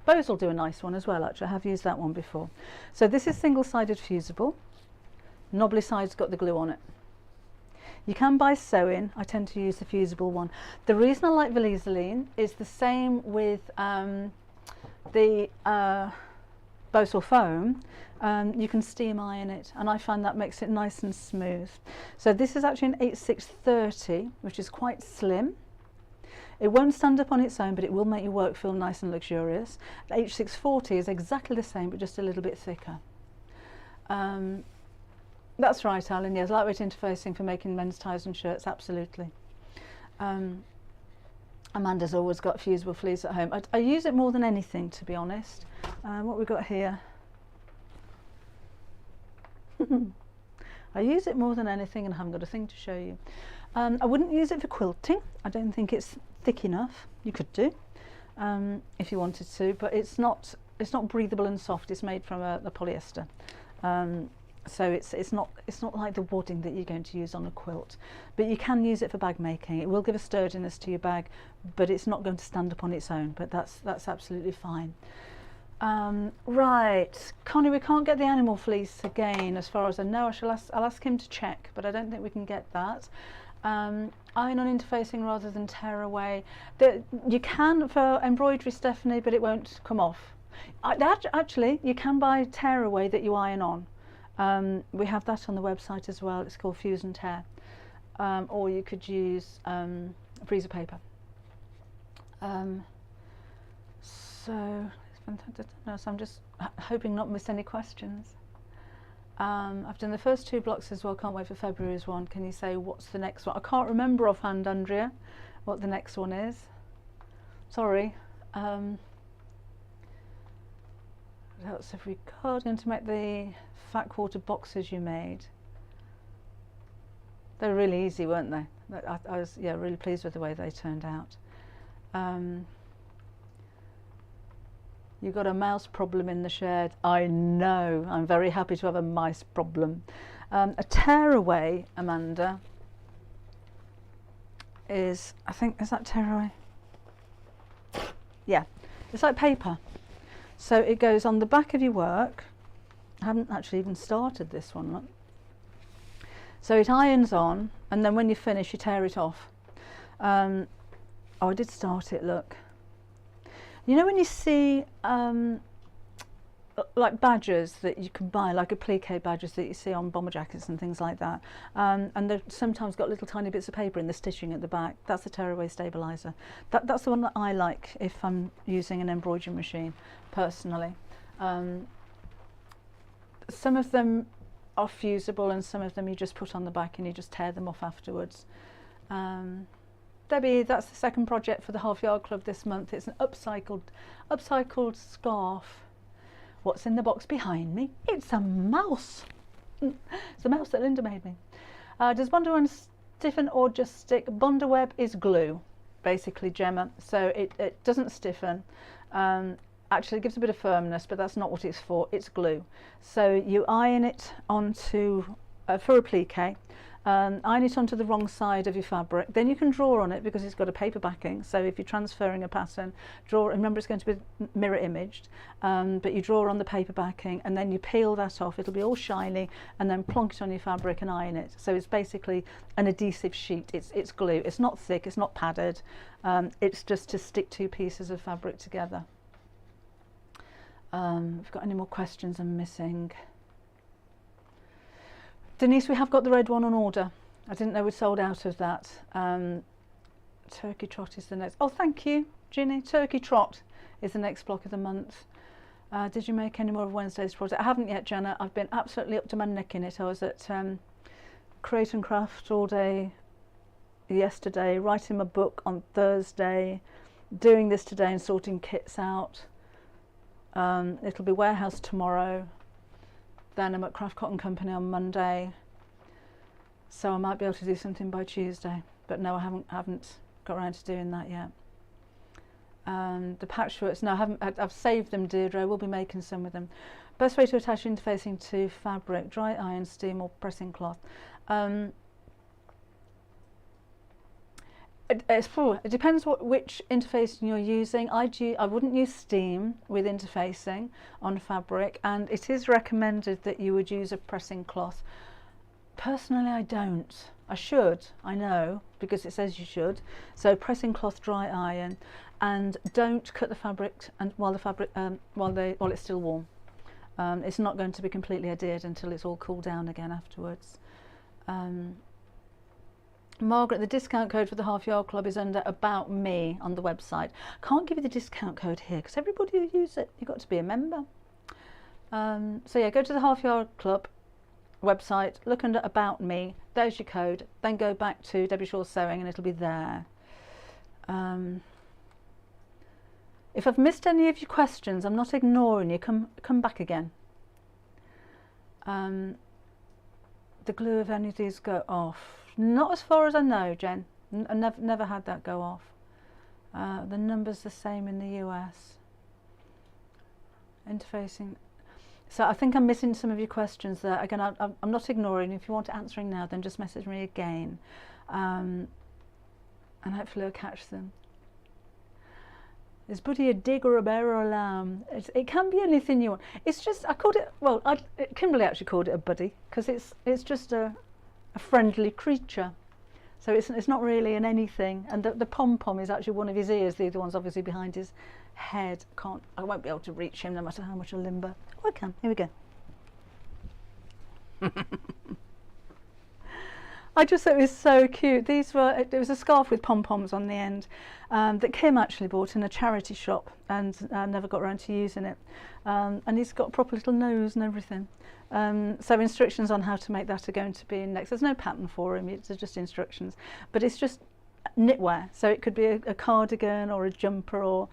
Bose will do a nice one as well, actually. I have used that one before. So this is single-sided fusible. Knobbly side's got the glue on it. You can buy sewing. I tend to use the fusible one. The reason I like Valiseline is the same with the Bose foam. You can steam iron it, and I find that makes it nice and smooth. So this is actually an H630, which is quite slim. It won't stand up on its own, but it will make your work feel nice and luxurious. The H640 is exactly the same, but just a little bit thicker. That's right, Alan. Yes, lightweight interfacing for making men's ties and shirts, absolutely. Amanda's always got fusible fleece at home. I use it more than anything, to be honest. What we've got here. I use it more than anything, and I haven't got a thing to show you. I wouldn't use it for quilting. I don't think it's thick enough. You could do if you wanted to, but it's not breathable and soft. It's made from a polyester, so it's not like the wadding that you're going to use on a quilt. But you can use it for bag making. It will give a sturdiness to your bag, but it's not going to stand up on its own. But that's absolutely fine. Right, Connie, we can't get the animal fleece again, as far as I know. I'll ask him to check, but I don't think we can get that. Iron on interfacing rather than tearaway. You can for embroidery, Stephanie, but it won't come off. Actually, you can buy tearaway that you iron on. We have that on the website as well. It's called Fuse and Tear. Or you could use freezer paper. So I'm just hoping not miss any questions. I've done the first 2 blocks as well. Can't wait for February's one. Can you say what's the next one? I can't remember offhand, Andrea, what the next one is. Sorry. What else have we got? Going to make the fat quarter boxes you made. They were really easy, weren't they? I was really pleased with the way they turned out. You've got a mouse problem in the shed. I know. I'm very happy to have a mice problem. A tearaway, Amanda, is, I think, is that tearaway? Yeah, it's like paper. So it goes on the back of your work. I haven't actually even started this one, look. So it irons on, and then when you finish, you tear it off. Oh, I did start it, look. You know when you see like badges that you can buy, like applique badges that you see on bomber jackets and things like that, and they've sometimes got little tiny bits of paper in the stitching at the back. That's the Tearaway Stabilizer. That's the one that I like if I'm using an embroidery machine personally. Some of them are fusible and some of them you just put on the back and you just tear them off afterwards. Debbie, that's the second project for the Half Yard Club this month. It's an upcycled scarf. What's in the box behind me? It's a mouse. It's the mouse that Linda made me. Does Bonderweb stiffen or just stick? Bonderweb is glue, basically, Gemma. So it doesn't stiffen. Actually, it gives a bit of firmness, but that's not what it's for. It's glue. So you iron it onto, for applique, iron it onto the wrong side of your fabric. Then you can draw on it because it's got a paper backing. So if you're transferring a pattern, remember it's going to be mirror imaged, but you draw on the paper backing and then you peel that off. It'll be all shiny and then plonk it on your fabric and iron it. So it's basically an adhesive sheet. It's glue. It's not thick, it's not padded. It's just to stick two pieces of fabric together. If you've got any more questions I'm missing. Denise, we have got the red one on order. I didn't know we sold out of that. Turkey Trot is the next. Oh, thank you, Ginny. Turkey Trot is the next block of the month. Did you make any more of Wednesday's project? I haven't yet, Jenna. I've been absolutely up to my neck in it. I was at Create and Craft all day yesterday, writing my book on Thursday, doing this today and sorting kits out. It'll be warehouse tomorrow. Then I'm at Craft Cotton Company on Monday, so I might be able to do something by Tuesday. But no, I haven't got around to doing that yet. The patchworks, no, I've saved them, Deirdre. I will be making some with them. Best way to attach interfacing to fabric: dry iron, steam, or pressing cloth. It depends which interfacing you're using. I wouldn't use steam with interfacing on fabric, and it is recommended that you would use a pressing cloth. Personally, I don't. I should, I know, because it says you should. So pressing cloth, dry iron, and don't cut the fabric while it's still warm. It's not going to be completely adhered until it's all cooled down again afterwards. Margaret, the discount code for the Half Yard Club is under About Me on the website. Can't give you the discount code here because everybody will use it. You've got to be a member. So yeah, go to the Half Yard Club website, look under About Me, there's your code, then go back to Debbie Shaw's Sewing and it'll be there. If I've missed any of your questions, I'm not ignoring you. Come back again. The glue of any of these go off. Not as far as I know, Jen. I never had that go off. The number's the same in the US. Interfacing. So I think I'm missing some of your questions there. Again, I'm not ignoring. If you want answering now, then just message me again. And hopefully I'll catch them. Is Buddy a dig or a bear or a lamb? It can be anything you want. It's just, I called it, well, Kimberly actually called it a buddy, because it's just a friendly creature. So it's not really an anything. And the pom-pom is actually one of his ears. The other one's obviously behind his head. I won't be able to reach him no matter how much I limber. Oh, I can. Here we go. I just thought it was so cute. It was a scarf with pom-poms on the end that Kim actually bought in a charity shop and never got around to using it. And he's got a proper little nose and everything. So instructions on how to make that are going to be in next. There's no pattern for him, it's just instructions. But it's just knitwear. So it could be a cardigan or a jumper or,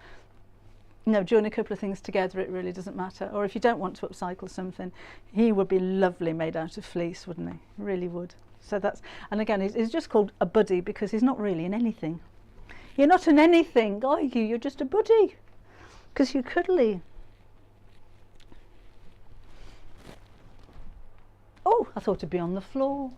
join a couple of things together, it really doesn't matter. Or if you don't want to upcycle something, he would be lovely made out of fleece, wouldn't he? He really would. So and again, he's just called a buddy because he's not really in anything. You're not in anything, are you? You're just a buddy because you're cuddly. Oh, I thought it'd be on the floor.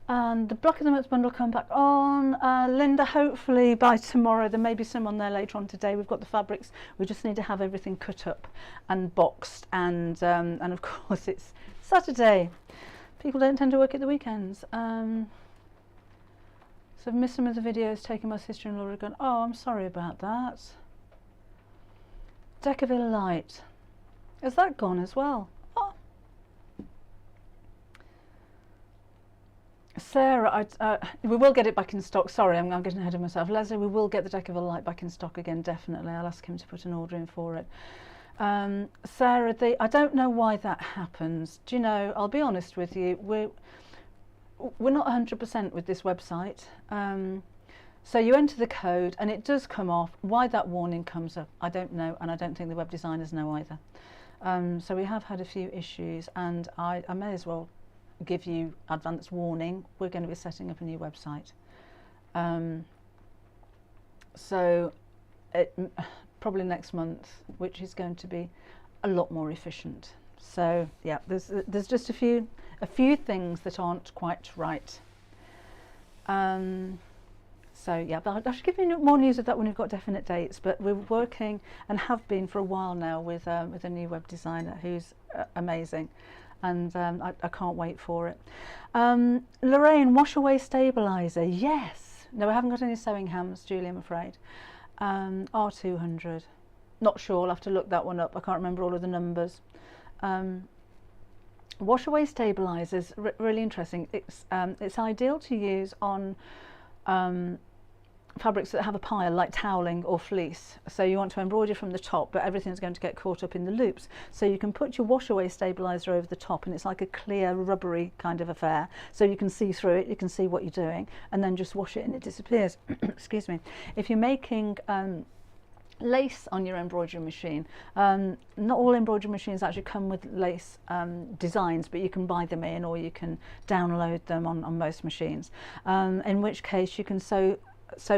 And the block of the month bundle come back on. Linda, hopefully by tomorrow. There may be some on there later on today. We've got the fabrics. We just need to have everything cut up and boxed. And of course, it's Saturday. People don't tend to work at the weekends. So I've missed some of the videos taking my sister-in-law again. Oh, I'm sorry about that. Decaville Light. Is that gone as well? Oh. Sarah, we will get it back in stock. Sorry, I'm getting ahead of myself. Leslie, we will get the Decaville Light back in stock again, definitely. I'll ask him to put an order in for it. Sarah, I don't know why that happens. Do you know, I'll be honest with you, we're not 100% with this website. So you enter the code and it does come off. Why that warning comes up, I don't know, and I don't think the web designers know either. So we have had a few issues, and I may as well give you advance warning. We're going to be setting up a new website. So probably next month, which is going to be a lot more efficient. So yeah, there's just a few things that aren't quite right. So yeah, but I should give you more news of that when we've got definite dates. But we're working and have been for a while now with a new web designer who's amazing, and I can't wait for it. Lorraine, Washaway Stabilizer, yes. No, I haven't got any sewing hams, Julie, I'm afraid. R200, not sure. I'll have to look that one up. I can't remember all of the numbers. Washaway Stabilizers, really interesting. It's ideal to use on fabrics that have a pile, like toweling or fleece. So you want to embroider from the top, but everything's going to get caught up in the loops. So you can put your Washaway Stabilizer over the top, and it's like a clear, rubbery kind of affair. So you can see through it, you can see what you're doing, and then just wash it and it disappears. Excuse me. If you're making lace on your embroidery machine, not all embroidery machines actually come with lace designs, but you can buy them in, or you can download them on most machines, in which case you can sew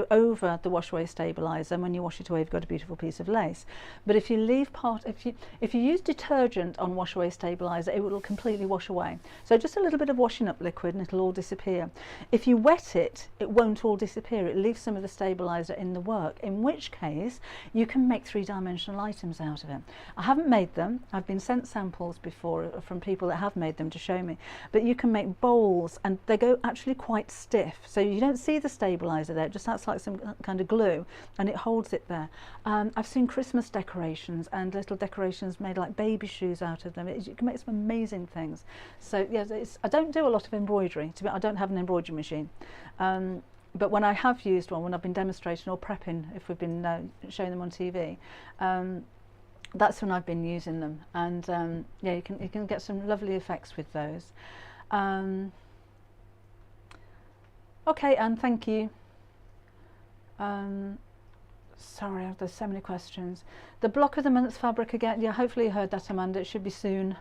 over the Washaway Stabilizer, and when you wash it away you've got a beautiful piece of lace. But if you leave if you use detergent on Washaway Stabilizer, it will completely wash away. So just a little bit of washing up liquid and it'll all disappear. If you wet it, it won't all disappear. It leaves some of the stabilizer in the work, in which case you can make three-dimensional items out of it. I haven't made them. I've been sent samples before from people that have made them to show me, but you can make bowls, and they go actually quite stiff, so you don't see the stabilizer there. It just acts like some kind of glue, and it holds it there. I've seen Christmas decorations and little decorations made like baby shoes out of them. You can make some amazing things. So yeah, I don't do a lot of embroidery. I don't have an embroidery machine, but when I have used one, when I've been demonstrating or prepping, if we've been showing them on TV, that's when I've been using them, and yeah, you can get some lovely effects with those. Okay, and thank you. Sorry, there's so many questions. The block of the month fabric again. Yeah, hopefully you heard that, Amanda. It should be soon,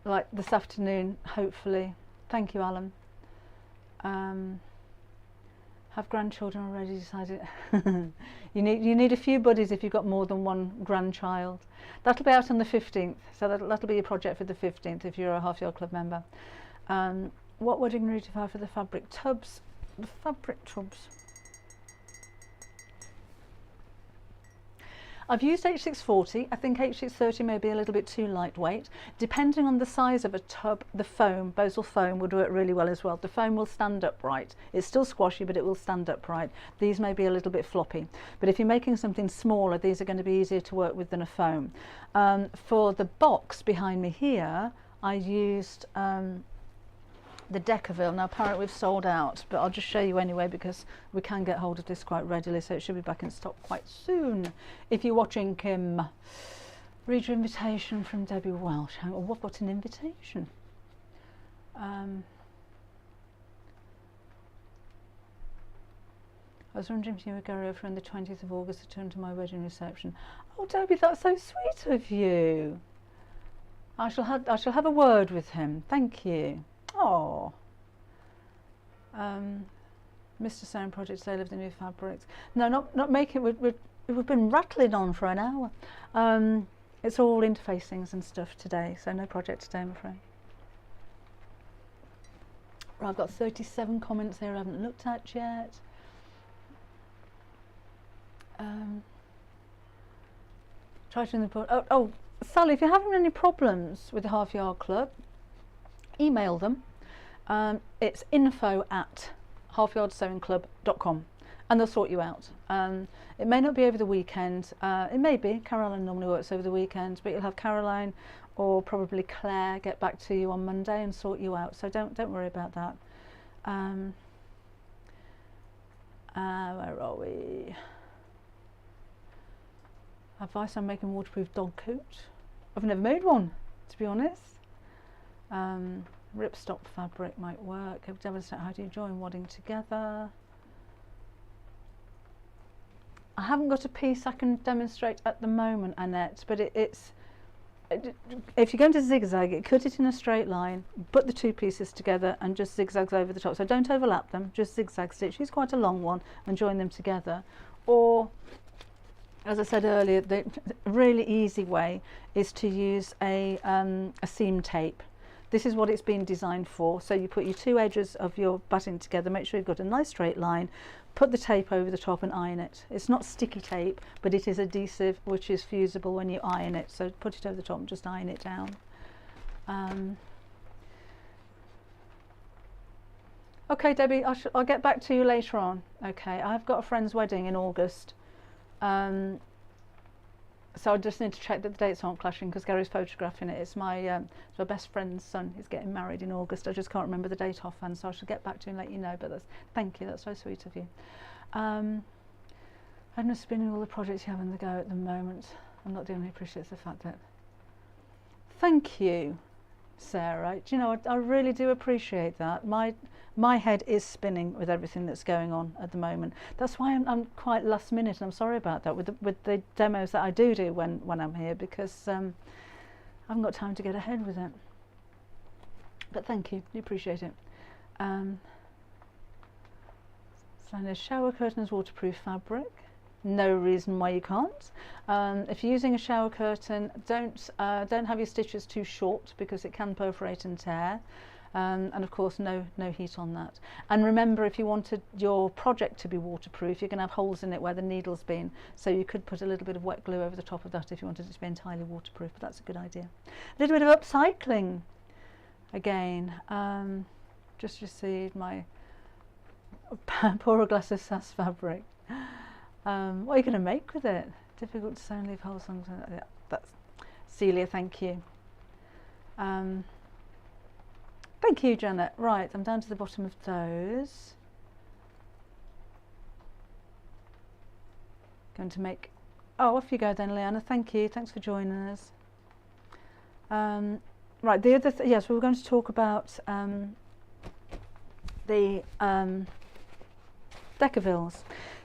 like this afternoon, hopefully. Thank you, Alan. Have grandchildren already decided? you need a few buddies if you've got more than one grandchild. That'll be out on the 15th, so that'll be your project for the 15th if you're a Half Yard Club member. What Wadding route have I for the fabric tubs? The fabric tubs. I've used H640. I think H630 may be a little bit too lightweight. Depending on the size of a tub, the foam, Bosal foam, will do it really well as well. The foam will stand upright. It's still squashy, but it will stand upright. These may be a little bit floppy. But if you're making something smaller, these are going to be easier to work with than a foam. For the box behind me here, I used the Decaville. Now apparently we've sold out, but I'll just show you anyway because we can get hold of this quite readily, so it should be back in stock quite soon. If you're watching, Kim, read your invitation from Debbie Welsh. What got an invitation? I was wondering if you would go over on the 20th of August to turn to my wedding reception. Oh, Debbie, that's so sweet of you. I shall have a word with him. Thank you. Oh, Mr. Sewing Project today of the new fabrics. No, not making. We've been rattling on for an hour. It's all interfacings and stuff today, so no project today, I'm afraid. Right, I've got 37 comments here I haven't looked at yet. Try to report. Oh, Sally, if you're having any problems with the Half Yard Club, email them. It's info@halfyardsewingclub.com, and they'll sort you out. It may not be over the weekend. It may be. Caroline normally works over the weekend, but you'll have Caroline or probably Claire get back to you on Monday and sort you out. So don't worry about that. Where are we? Advice on making waterproof dog coat. I've never made one, to be honest. Ripstop fabric might work. Demonstrate how do you join wadding together. I haven't got a piece I can demonstrate at the moment, Annette, but if you're going to zigzag it, cut it in a straight line, put the two pieces together and just zigzags over the top. So don't overlap them, just zigzag stitch. Use quite a long one and join them together. Or, as I said earlier, the really easy way is to use a seam tape. This is what it's been designed for. So you put your two edges of your batting together, make sure you've got a nice straight line, put the tape over the top and iron it. It's not sticky tape, but it is adhesive, which is fusible when you iron it. So put it over the top and just iron it down. Okay, Debbie, I'll get back to you later on. Okay, I've got a friend's wedding in August. So I just need to check that the dates aren't clashing because Gary's photographing it. It's my best friend's son. He's getting married in August. I just can't remember the date offhand, so I shall get back to you and let you know. But thank you, that's so sweet of you. I'm not spinning all the projects you have on the go at the moment. I'm not doing it. Appreciates the fact that. Thank you, Sarah. Do you know, I really do appreciate that. My head is spinning with everything that's going on at the moment. That's why I'm quite last minute, and I'm sorry about that with the demos that I do when I'm here, because I haven't got time to get ahead with it. But thank you, I appreciate it. So there's shower curtains, waterproof fabric. No reason why you can't. If you're using a shower curtain, don't have your stitches too short because it can perforate and tear. And of course no heat on that. And remember, if you wanted your project to be waterproof, you're going to have holes in it where the needle's been, so you could put a little bit of wet glue over the top of that if you wanted it to be entirely waterproof, but that's a good idea. A little bit of upcycling again. Just received my pour a glass of SAS fabric. What are you going to make with it? Difficult to sew and leave holes on. Yeah, that's Celia, thank you. Thank you, Janet. Right, I'm down to the bottom of those. Going to make, oh, off you go then, Leanna. Thank you. Thanks for joining us. Right, the other, yes, we were going to talk about the Decavilles.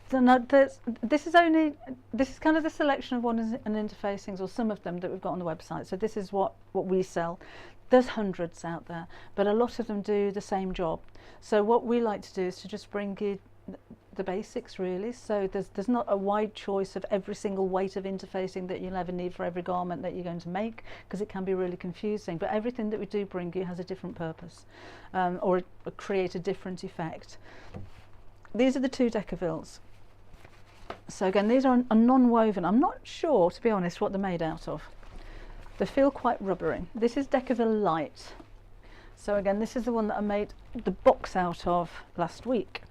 So now this is kind of the selection of waddings and interfacings, or some of them that we've got on the website. So this is what we sell. There's hundreds out there, but a lot of them do the same job. So what we like to do is to just bring you the basics, really. So there's not a wide choice of every single weight of interfacing that you'll ever need for every garment that you're going to make, because it can be really confusing. But everything that we do bring you has a different purpose, or create a different effect. These are the two Decavilles. So again, these are non-woven. I'm not sure, to be honest, what they're made out of. They feel quite rubbery. This is Decaville Light. So again, this is the one that I made the box out of last week,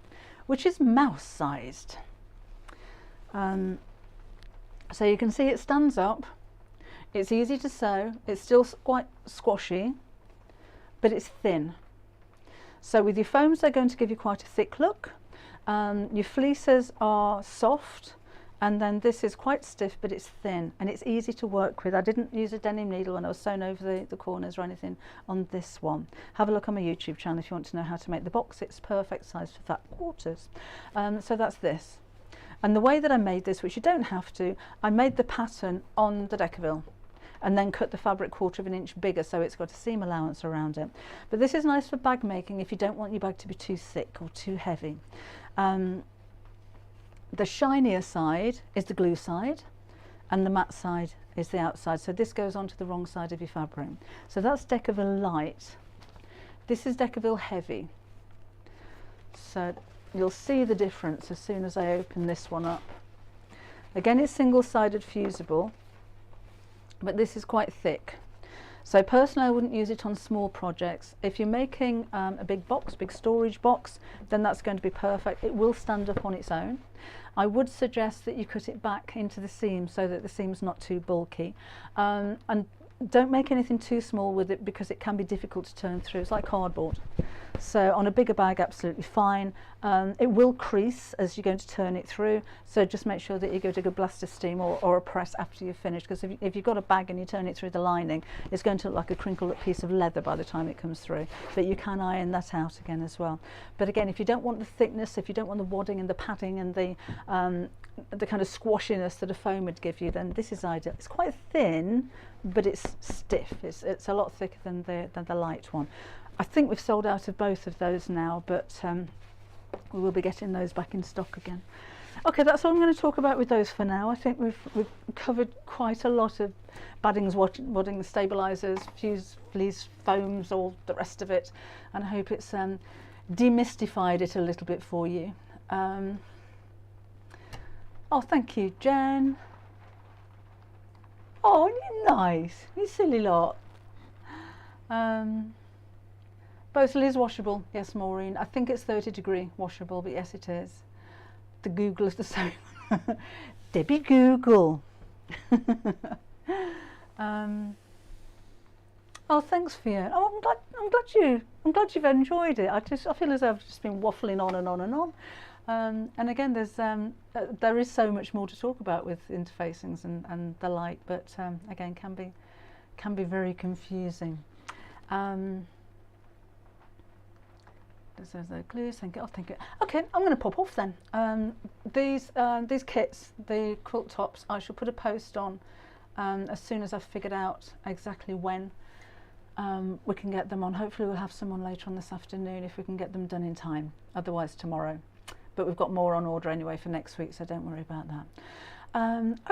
which is mouse-sized. So you can see it stands up. It's easy to sew. It's still quite squashy, but it's thin. So with your foams, they're going to give you quite a thick look. Your fleeces are soft, and then this is quite stiff, but it's thin and it's easy to work with. I didn't use a denim needle when I was sewing over the corners or anything on this one. Have a look on my YouTube channel if you want to know how to make the box. It's perfect size for fat quarters. So that's this. And the way that I made this, which you don't have to, I made the pattern on the Decaville and then cut the fabric 1/4 of an inch bigger, so it's got a seam allowance around it. But this is nice for bag making if you don't want your bag to be too thick or too heavy. The shinier side is the glue side, and the matte side is the outside. So this goes onto the wrong side of your fabric. So that's Decaville Light. This is Decaville Heavy. So you'll see the difference as soon as I open this one up. Again, it's single-sided fusible, but this is quite thick. So personally, I wouldn't use it on small projects. If you're making a big box, big storage box, then that's going to be perfect. It will stand up on its own. I would suggest that you cut it back into the seam so that the seam's not too bulky. And don't make anything too small with it because it can be difficult to turn through. It's like cardboard. So on a bigger bag, absolutely fine. It will crease as you're going to turn it through, so just make sure that you give it a good blast of steam or a press after you've finished, because if you've got a bag and you turn it through the lining, it's going to look like a crinkled up piece of leather by the time it comes through. But you can iron that out again as well. But again, if you don't want the thickness, if you don't want the wadding and the padding and the kind of squashiness that a foam would give you, then this is ideal. It's quite thin, but it's stiff. It's a lot thicker than the light one. I think we've sold out of both of those now, but we will be getting those back in stock again. Okay, that's all I'm going to talk about with those for now. I think we've covered quite a lot of Wadding's Wadding Stabilizers, fleece foams, all the rest of it, and I hope it's demystified it a little bit for you. Oh, thank you, Jen. Oh, you're nice, you silly lot. Both Liz washable, yes, Maureen. I think it's 30-degree washable, but yes, it is. The Google is the same. Debbie Google. Oh, thanks, Fiona. Oh, I'm glad you've enjoyed it. I feel as though I've just been waffling on and on and on. And again, there is so much more to talk about with interfacings and the like, but again, can be very confusing. There's no clues. Thank you. Oh, thank you. Okay, I'm going to pop off then. These kits, the quilt tops, I shall put a post on as soon as I've figured out exactly when we can get them on. Hopefully we'll have some on later on this afternoon if we can get them done in time. Otherwise tomorrow. But we've got more on order anyway for next week, so don't worry about that.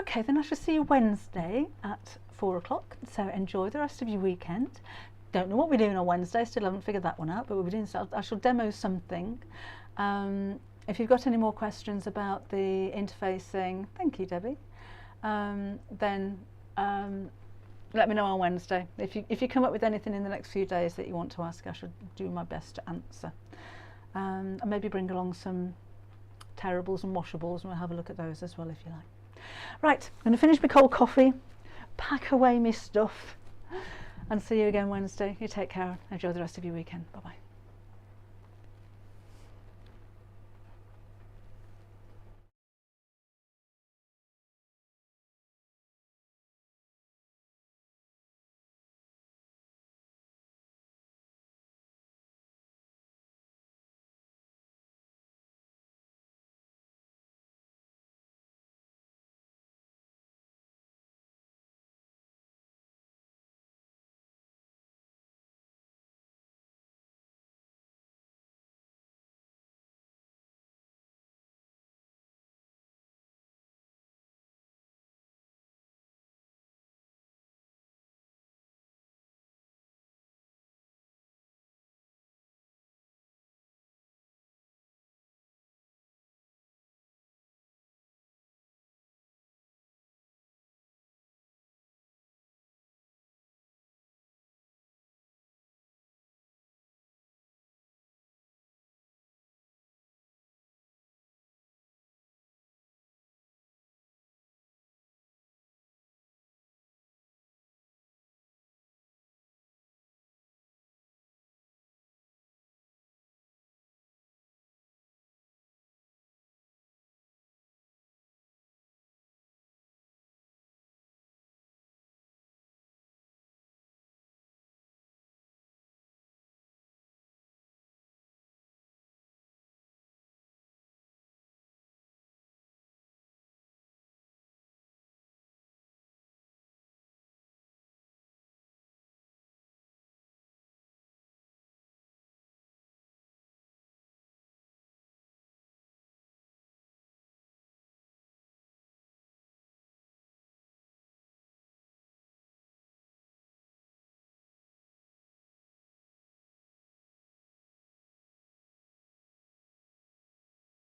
Okay, then I shall see you Wednesday at 4 o'clock. So enjoy the rest of your weekend. Don't know what we're doing on Wednesday, still haven't figured that one out, but we'll be doing so. I shall demo something. If you've got any more questions about the interfacing, thank you, Debbie, then let me know on Wednesday. If you come up with anything in the next few days that you want to ask, I shall do my best to answer. And maybe bring along some tearables and washables, and we'll have a look at those as well if you like. Right, I'm going to finish my cold coffee, pack away my stuff, and see you again Wednesday. You take care. Enjoy the rest of your weekend. Bye bye.